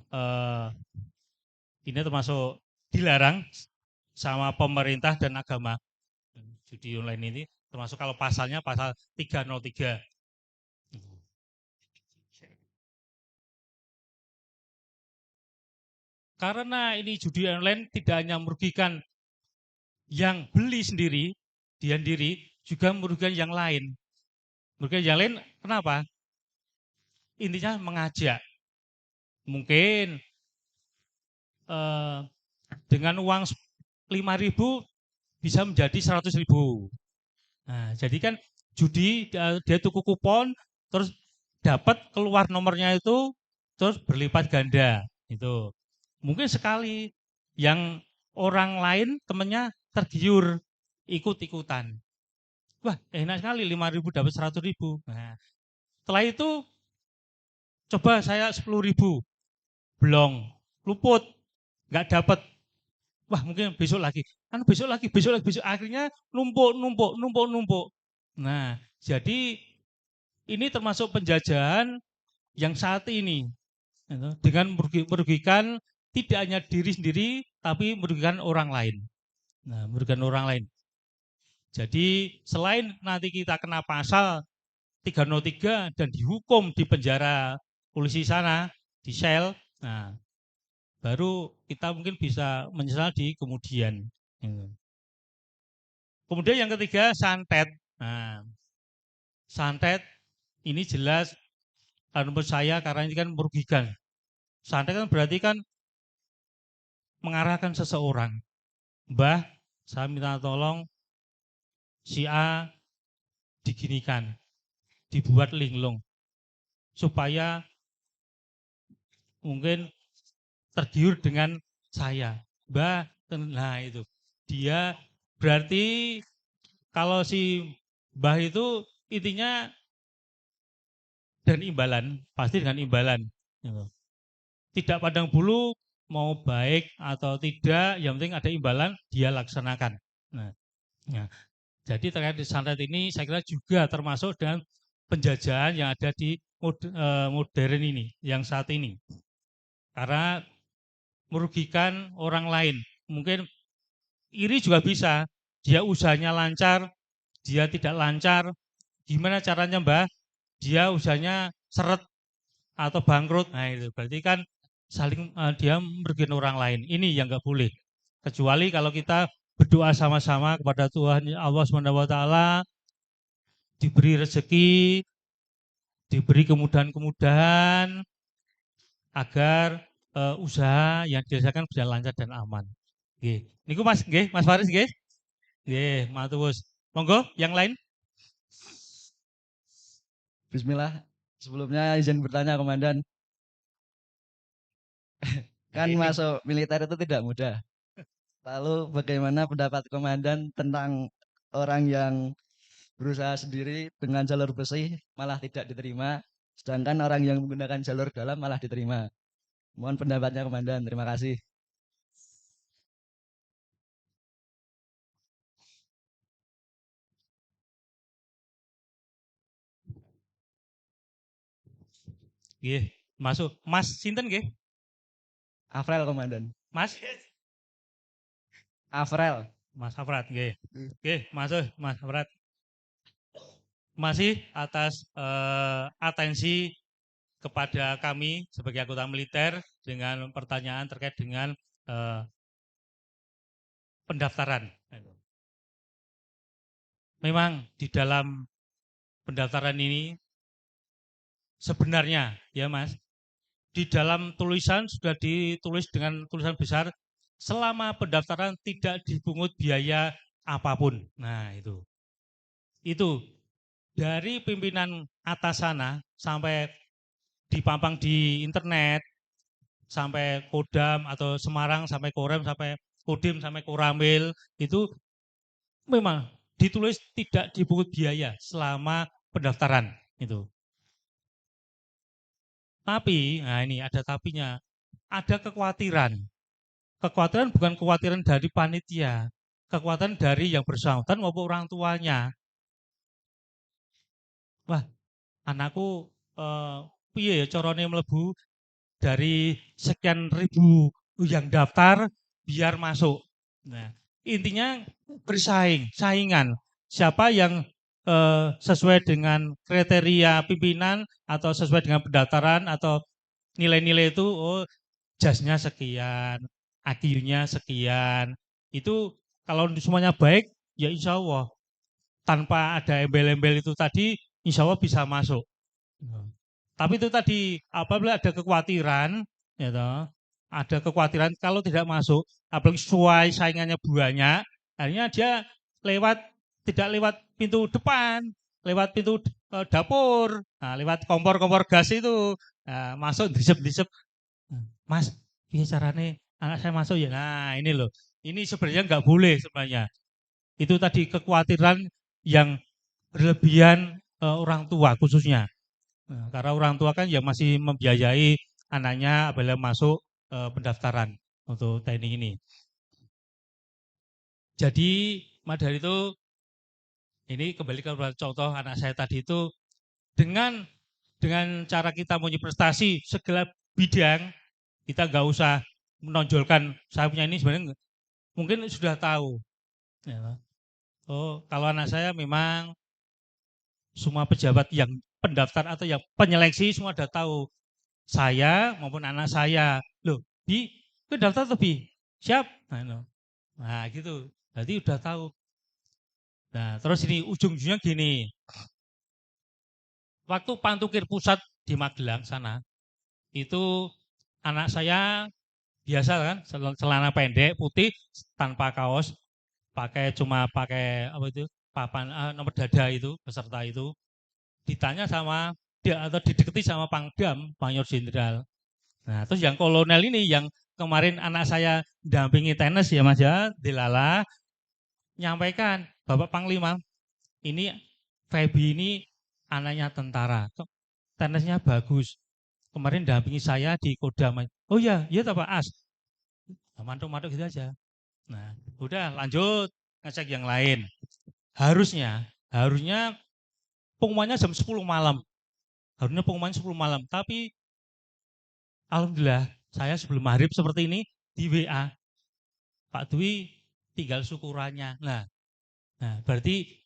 ini termasuk dilarang sama pemerintah dan agama. Judi online ini termasuk kalau pasalnya pasal 303. Karena ini judi online tidak hanya merugikan yang beli sendiri, dia sendiri, juga merugikan yang lain. Merugikan yang lain kenapa? Intinya mengajak. Mungkin dengan uang 5.000 bisa menjadi 100.000. Nah, jadi kan judi dia tuku kupon, terus dapat keluar nomornya itu, terus berlipat ganda. Itu mungkin sekali yang orang lain temennya tergiur ikut-ikutan. Wah, enak sekali 5.000 dapat 100.000. Nah, setelah itu coba saya 10.000, blong, luput, nggak dapat. Wah, mungkin besok lagi. Kan besok lagi. Akhirnya numpuk. Nah, jadi ini termasuk penjajahan yang saat ini dengan merugikan tidak hanya diri sendiri, tapi merugikan orang lain. Nah, merugikan orang lain. Jadi selain nanti kita kena pasal 303 dan dihukum di penjara polisi sana, di sel, nah baru kita mungkin bisa menyesal di kemudian. Kemudian yang ketiga santet. Nah, santet ini jelas menurut saya karena ini kan merugikan. Santet kan berarti kan mengarahkan seseorang. Mbah, saya minta tolong si A diginikan, dibuat linglung supaya mungkin tergiur dengan saya. Mbah, nah itu. Dia berarti kalau si Mbah itu intinya dan imbalan, pasti dengan imbalan. Tidak pandang bulu mau baik atau tidak, yang penting ada imbalan, dia laksanakan. Nah, jadi terkait di santet ini saya kira juga termasuk dengan penjajahan yang ada di modern ini, yang saat ini. Karena merugikan orang lain. Mungkin iri juga bisa, dia usahanya lancar, dia tidak lancar, gimana caranya Mbah? Dia usahanya seret atau bangkrut, nah itu berarti kan saling dia merugikan orang lain. Ini yang nggak boleh. Kecuali kalau kita berdoa sama-sama kepada Tuhan Allah SWT, diberi rezeki, diberi kemudahan-kemudahan agar usaha yang dihasilkan bisa lancar dan aman. Nggih. Niku Mas, nggih, Mas Faris nggih. Nggih, matur. Monggo yang lain. Bismillah. Sebelumnya izin bertanya Komandan. Kan masuk militer itu tidak mudah. Lalu bagaimana pendapat Komandan tentang orang yang berusaha sendiri dengan jalur besi malah tidak diterima, sedangkan orang yang menggunakan jalur dalam malah diterima. Mohon pendapatnya Komandan. Terima kasih. Nggih, masuk. Mas sinten nggih? Afrel Komandan. Mas Afrel. Mas Afrat nggih. Nggih, masuk Mas Afrat. Masih atas atensi kepada kami sebagai anggota militer dengan pertanyaan terkait dengan pendaftaran. Memang di dalam pendaftaran ini sebenarnya ya Mas, di dalam tulisan sudah ditulis dengan tulisan besar selama pendaftaran tidak dipungut biaya apapun. Nah, itu dari pimpinan atas sana sampai dipampang di internet, sampai Kodam atau Semarang, sampai Korem, sampai Kodim, sampai Koramil, itu memang ditulis tidak dipungut biaya selama pendaftaran itu. Tapi, nah ini ada tapinya, ada kekhawatiran. Kekhawatiran bukan kekhawatiran dari panitia, kekhawatiran dari yang bersangkutan maupun orang tuanya. Wah, anakku piye ya carane mlebu dari sekian ribu yang daftar biar masuk. Nah, intinya saingan. Siapa yang sesuai dengan kriteria pimpinan atau sesuai dengan pendaftaran atau nilai-nilai itu, oh jasnya sekian, IQ-nya sekian. Itu kalau semuanya baik, ya insya Allah tanpa ada embel-embel itu tadi, insya Allah bisa masuk. Tapi itu tadi apabila ada kekhawatiran, ya toh, ada kekhawatiran kalau tidak masuk, apalagi sesuai saingannya banyak, akhirnya dia tidak lewat pintu depan, lewat pintu dapur, nah, lewat kompor-kompor gas itu, nah, masuk disep-disep, Mas, ini caranya anak saya masuk ya. Nah ini loh, ini sebenarnya nggak boleh sebenarnya. Itu tadi kekhawatiran yang berlebihan orang tua khususnya. Nah, karena orang tua kan ya masih membiayai anaknya apabila masuk pendaftaran untuk teknik ini. Jadi maka dari itu ini kembali ke contoh anak saya tadi itu dengan cara kita punya prestasi segala bidang, kita nggak usah menonjolkan saya punya ini, sebenarnya mungkin sudah tahu. Ya. Oh, kalau anak saya memang semua pejabat yang pendaftar atau yang penyeleksi semua sudah tahu. Saya maupun anak saya, loh, ke daftar lebih siap, nah gitu, berarti udah tahu. Nah terus ini ujung-ujungnya gini, waktu Pantukir Pusat di Magelang sana, itu anak saya biasa kan, celana pendek putih tanpa kaos, cuma pakai apa itu papan nomor dada itu peserta itu, ditanya sama dia atau dideketi sama Pangdam, Mayor Jenderal. Nah, terus yang kolonel ini yang kemarin anak saya dampingi tenis ya Mas ya, Delala, nyampaikan, Bapak Panglima, ini Febi ini anaknya tentara, tenisnya bagus. Kemarin dampingi saya di Kodam. Oh iya, iya Pak As. Mantuk-mantuk gitu aja. Nah, udah lanjut ngecek yang lain. Harusnya pengumumannya jam 10 malam. Harusnya pengumumannya 10 malam, tapi alhamdulillah saya sebelum maghrib seperti ini di WA Pak Dwi tinggal syukurannya. Nah berarti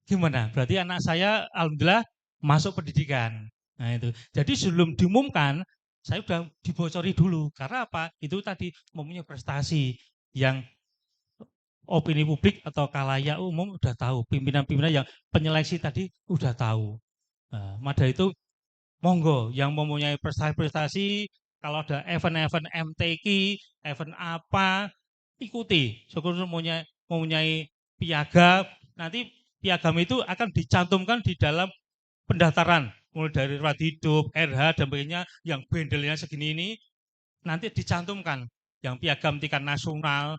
gimana? Berarti anak saya alhamdulillah masuk pendidikan. Nah itu. Jadi sebelum diumumkan saya sudah dibocori dulu. Karena apa? Itu tadi mempunyai prestasi yang opini publik atau khalayak umum udah tahu. Pimpinan-pimpinan yang penyeleksi tadi udah tahu. Nah, maka itu monggo yang mempunyai prestasi-prestasi, kalau ada event-event MTQ, event apa, ikuti. Syukur mempunyai piagam, nanti piagam itu akan dicantumkan di dalam pendaftaran. Mulai dari riwayat hidup, RH, dan sebagainya, yang bendelnya segini ini, nanti dicantumkan. Yang piagam tingkat nasional,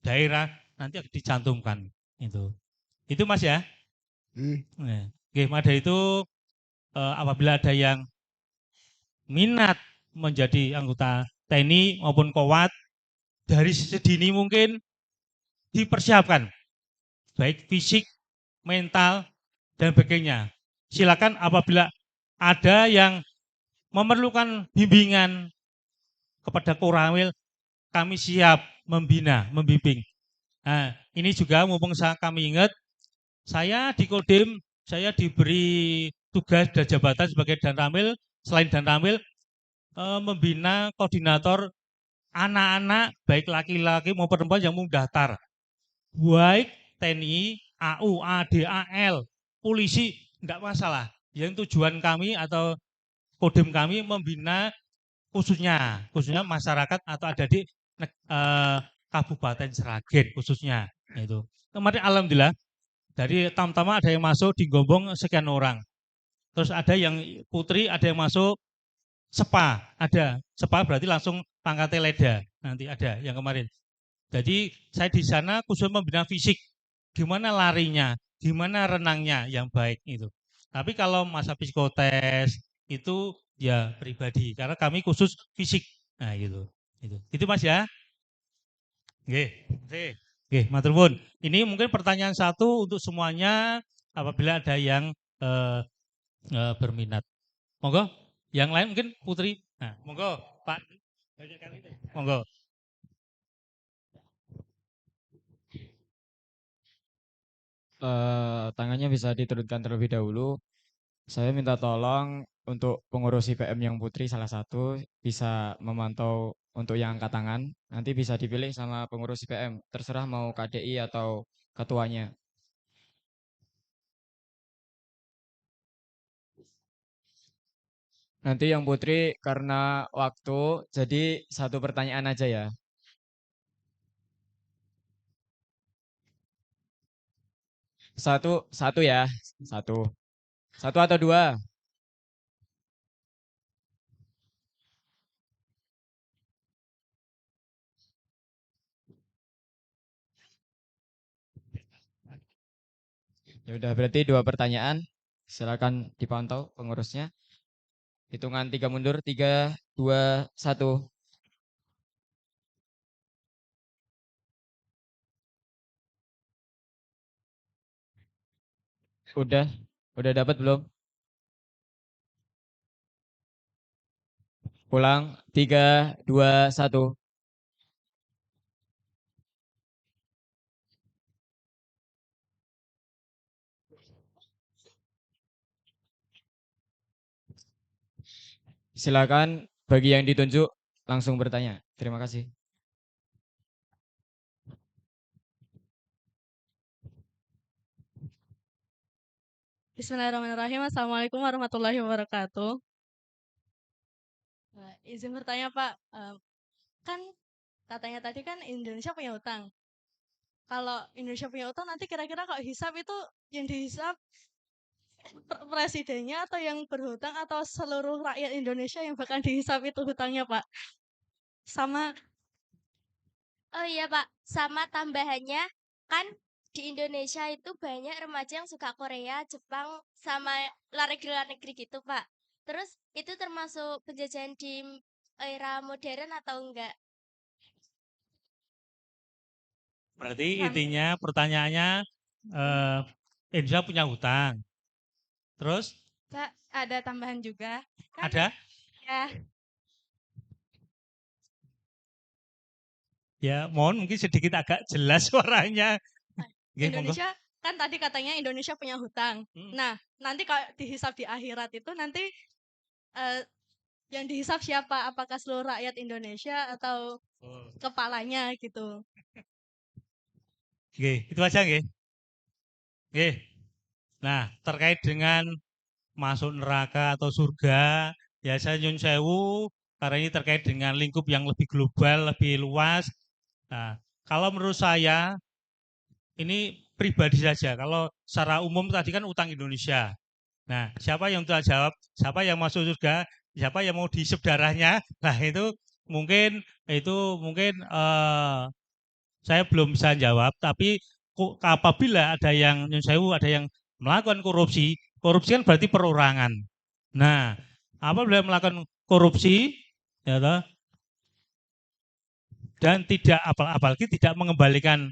daerah, nanti akan dicantumkan. Itu Mas ya. Oke, maka itu apabila ada yang minat menjadi anggota TNI maupun Kowat, dari sedini mungkin dipersiapkan, baik fisik, mental, dan sebagainya. Silakan apabila ada yang memerlukan bimbingan kepada Koramil, kami siap membina, membimbing. Nah, ini juga mumpung kami ingat, saya di Kodim, saya diberi tugas dan jabatan sebagai Danramil, selain Danramil, membina koordinator anak-anak, baik laki-laki maupun perempuan yang mau daftar. Baik TNI, AU, AD, AL, polisi, enggak masalah. Yang tujuan kami atau Kodim kami membina khususnya masyarakat atau ada di Kabupaten Sragen khususnya. Itu. Kemarin alhamdulillah dari Tamtama ada yang masuk di Gombong sekian orang. Terus ada yang putri, ada yang masuk SEPA, ada. SEPA berarti langsung pangkat leda, nanti ada yang kemarin. Jadi saya di sana khusus membina fisik. gimana larinya, gimana renangnya yang baik itu. Tapi kalau masa psikotes itu ya pribadi, karena kami khusus fisik. Nah gitu. Itu Mas ya. Oke, oke, matur nuwun. Ini mungkin pertanyaan satu untuk semuanya apabila ada yang eh, berminat. Monggo, yang lain mungkin Putri. Nah, monggo Pak. Monggo. Tangannya bisa diturunkan terlebih dahulu. Saya minta tolong untuk pengurus IPM yang Putri salah satu bisa memantau untuk yang angkat tangan. Nanti bisa dipilih sama pengurus IPM. Terserah mau KDI atau ketuanya. Nanti yang Putri karena waktu, jadi satu pertanyaan aja ya. Satu ya, satu. Satu atau dua? Ya udah berarti dua pertanyaan. Silakan dipantau pengurusnya. Hitungan 3 mundur, 3, 2, 1. Udah dapat belum? Pulang, 3, 2, 1. Silakan bagi yang ditunjuk langsung bertanya. Terima kasih. Bismillahirrahmanirrahim. Assalamualaikum warahmatullahi wabarakatuh. Izin bertanya Pak, kan katanya tadi kan Indonesia punya utang. Kalau Indonesia punya utang nanti kira-kira kalau hisap itu yang dihisap presidennya atau yang berhutang atau seluruh rakyat Indonesia yang bakal dihisap itu hutangnya Pak? Sama. Oh iya Pak, sama tambahannya kan di Indonesia itu banyak remaja yang suka Korea, Jepang, sama luar negeri gitu Pak. Terus itu termasuk penjajahan di era modern atau enggak? Berarti intinya pertanyaannya Indonesia punya hutang. Terus? Pak, ada tambahan juga. Kan, Ada? Ya. Ya, mohon mungkin sedikit agak jelas suaranya. Indonesia kan tadi katanya Indonesia punya hutang. Nah, nanti kalau dihisap di akhirat itu nanti yang dihisap siapa? Apakah seluruh rakyat Indonesia atau kepalanya gitu? Oke, itu aja nggih. Oke. Nah, terkait dengan masuk neraka atau surga, ya saya nyun sewu karena ini terkait dengan lingkup yang lebih global, lebih luas. Nah, kalau menurut saya ini pribadi saja. Kalau secara umum tadi kan utang Indonesia. Nah, siapa yang telah jawab? Siapa yang masuk surga? Siapa yang mau dihisap darahnya? Nah, itu mungkin saya belum bisa jawab. Tapi apabila ada yang nyun sewu, ada yang melakukan korupsi, korupsi kan berarti perorangan. Nah, apabila melakukan korupsi, ya toh, dan tidak apalagi tidak mengembalikan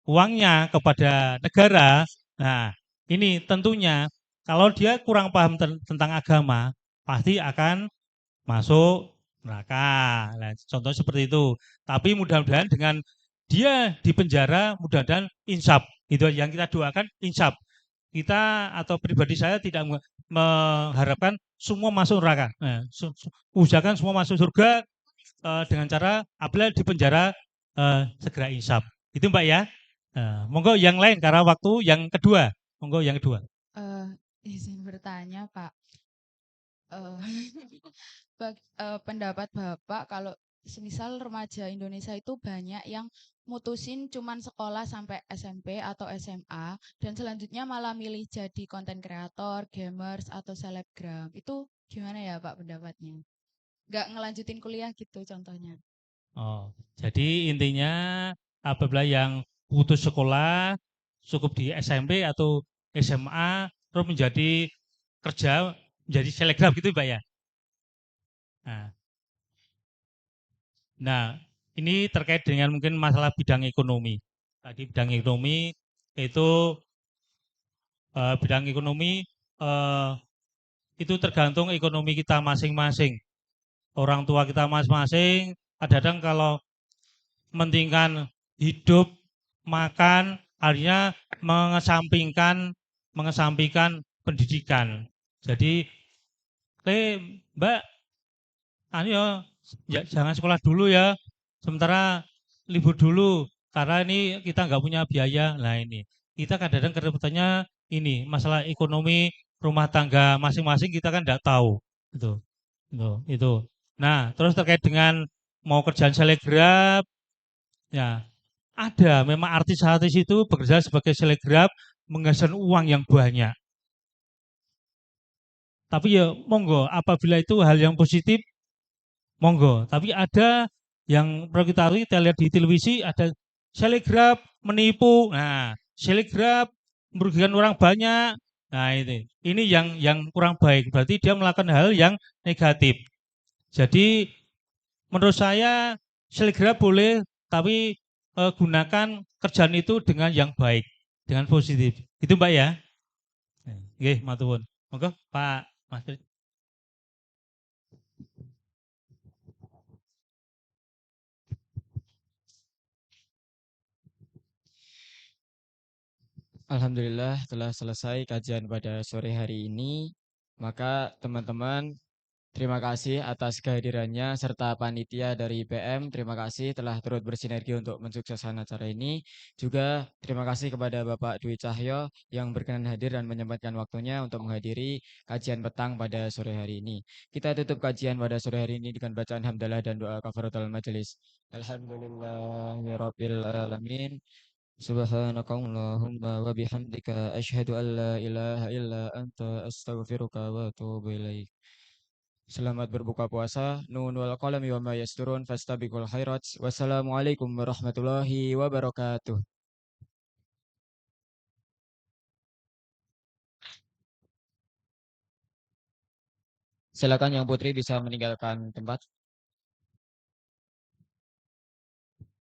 uangnya kepada negara. Nah, ini tentunya kalau dia kurang paham tentang agama, pasti akan masuk neraka. Nah, contoh seperti itu. Tapi mudah-mudahan dengan dia di penjara, mudah-mudahan insaf. Itu yang kita doakan, insaf. Kita atau pribadi saya tidak mengharapkan semua masuk neraka. Nah, usahakan semua masuk surga dengan cara apabila di penjara segera insaf. Itu Mbak ya. Monggo yang lain karena waktu yang kedua. Monggo yang kedua. Izin bertanya Pak. Pendapat Bapak kalau semisal remaja Indonesia itu banyak yang mutusin cuman sekolah sampai SMP atau SMA dan selanjutnya malah milih jadi konten kreator, gamers atau selebgram. Itu gimana ya Pak pendapatnya? Nggak ngelanjutin kuliah gitu contohnya. Oh, jadi intinya apabila yang putus sekolah cukup di SMP atau SMA terus menjadi kerja menjadi selegram gitu Mbak ya. Nah, nah, ini terkait dengan mungkin masalah bidang ekonomi. Tadi bidang ekonomi itu bidang ekonomi eh, itu tergantung ekonomi kita masing-masing. Orang tua kita masing-masing, kadang-kadang kalau mementingkan hidup, makan, akhirnya mengesampingkan pendidikan. Jadi, Mbak, anu ya, jangan sekolah dulu ya, sementara libur dulu, karena ini kita nggak punya biaya. Nah ini, kita kadang-kadang kerebutannya ini, masalah ekonomi rumah tangga masing-masing kita kan nggak tahu. Itu. Nah, terus terkait dengan mau kerjaan selegrap, ya ada memang artis-artis itu bekerja sebagai selegrap menghasilkan uang yang banyak. Tapi ya monggo, apabila itu hal yang positif, monggo. Tapi ada yang perlu kita tahu, kita lihat di televisi ada selegrap menipu. Nah, selegrap merugikan orang banyak. Nah, ini yang kurang baik. Berarti dia melakukan hal yang negatif. Jadi menurut saya selegrap boleh, tapi gunakan kerjaan itu dengan yang baik, dengan positif. Itu Mbak ya. Oke, matur. Monggo Pak Mas. Alhamdulillah telah selesai kajian pada sore hari ini. Maka teman-teman, terima kasih atas kehadirannya serta panitia dari IPM. Terima kasih telah turut bersinergi untuk mensukseskan acara ini. Juga terima kasih kepada Bapak Dwi Cahyo yang berkenan hadir dan menyempatkan waktunya untuk menghadiri kajian petang pada sore hari ini. Kita tutup kajian pada sore hari ini dengan bacaan hamdalah dan doa kafaratul majelis. Alhamdulillahirabbil alamin. Subhanakallahumma wa bihamdika asyhadu an la ilaha illa anta astaghfiruka wa atubu ilaik. Selamat berbuka puasa. Nun wal qalami wa ma yasturun fastabiqul khairat. Wassalamualaikum warahmatullahi wabarakatuh. Silakan yang putri bisa meninggalkan tempat.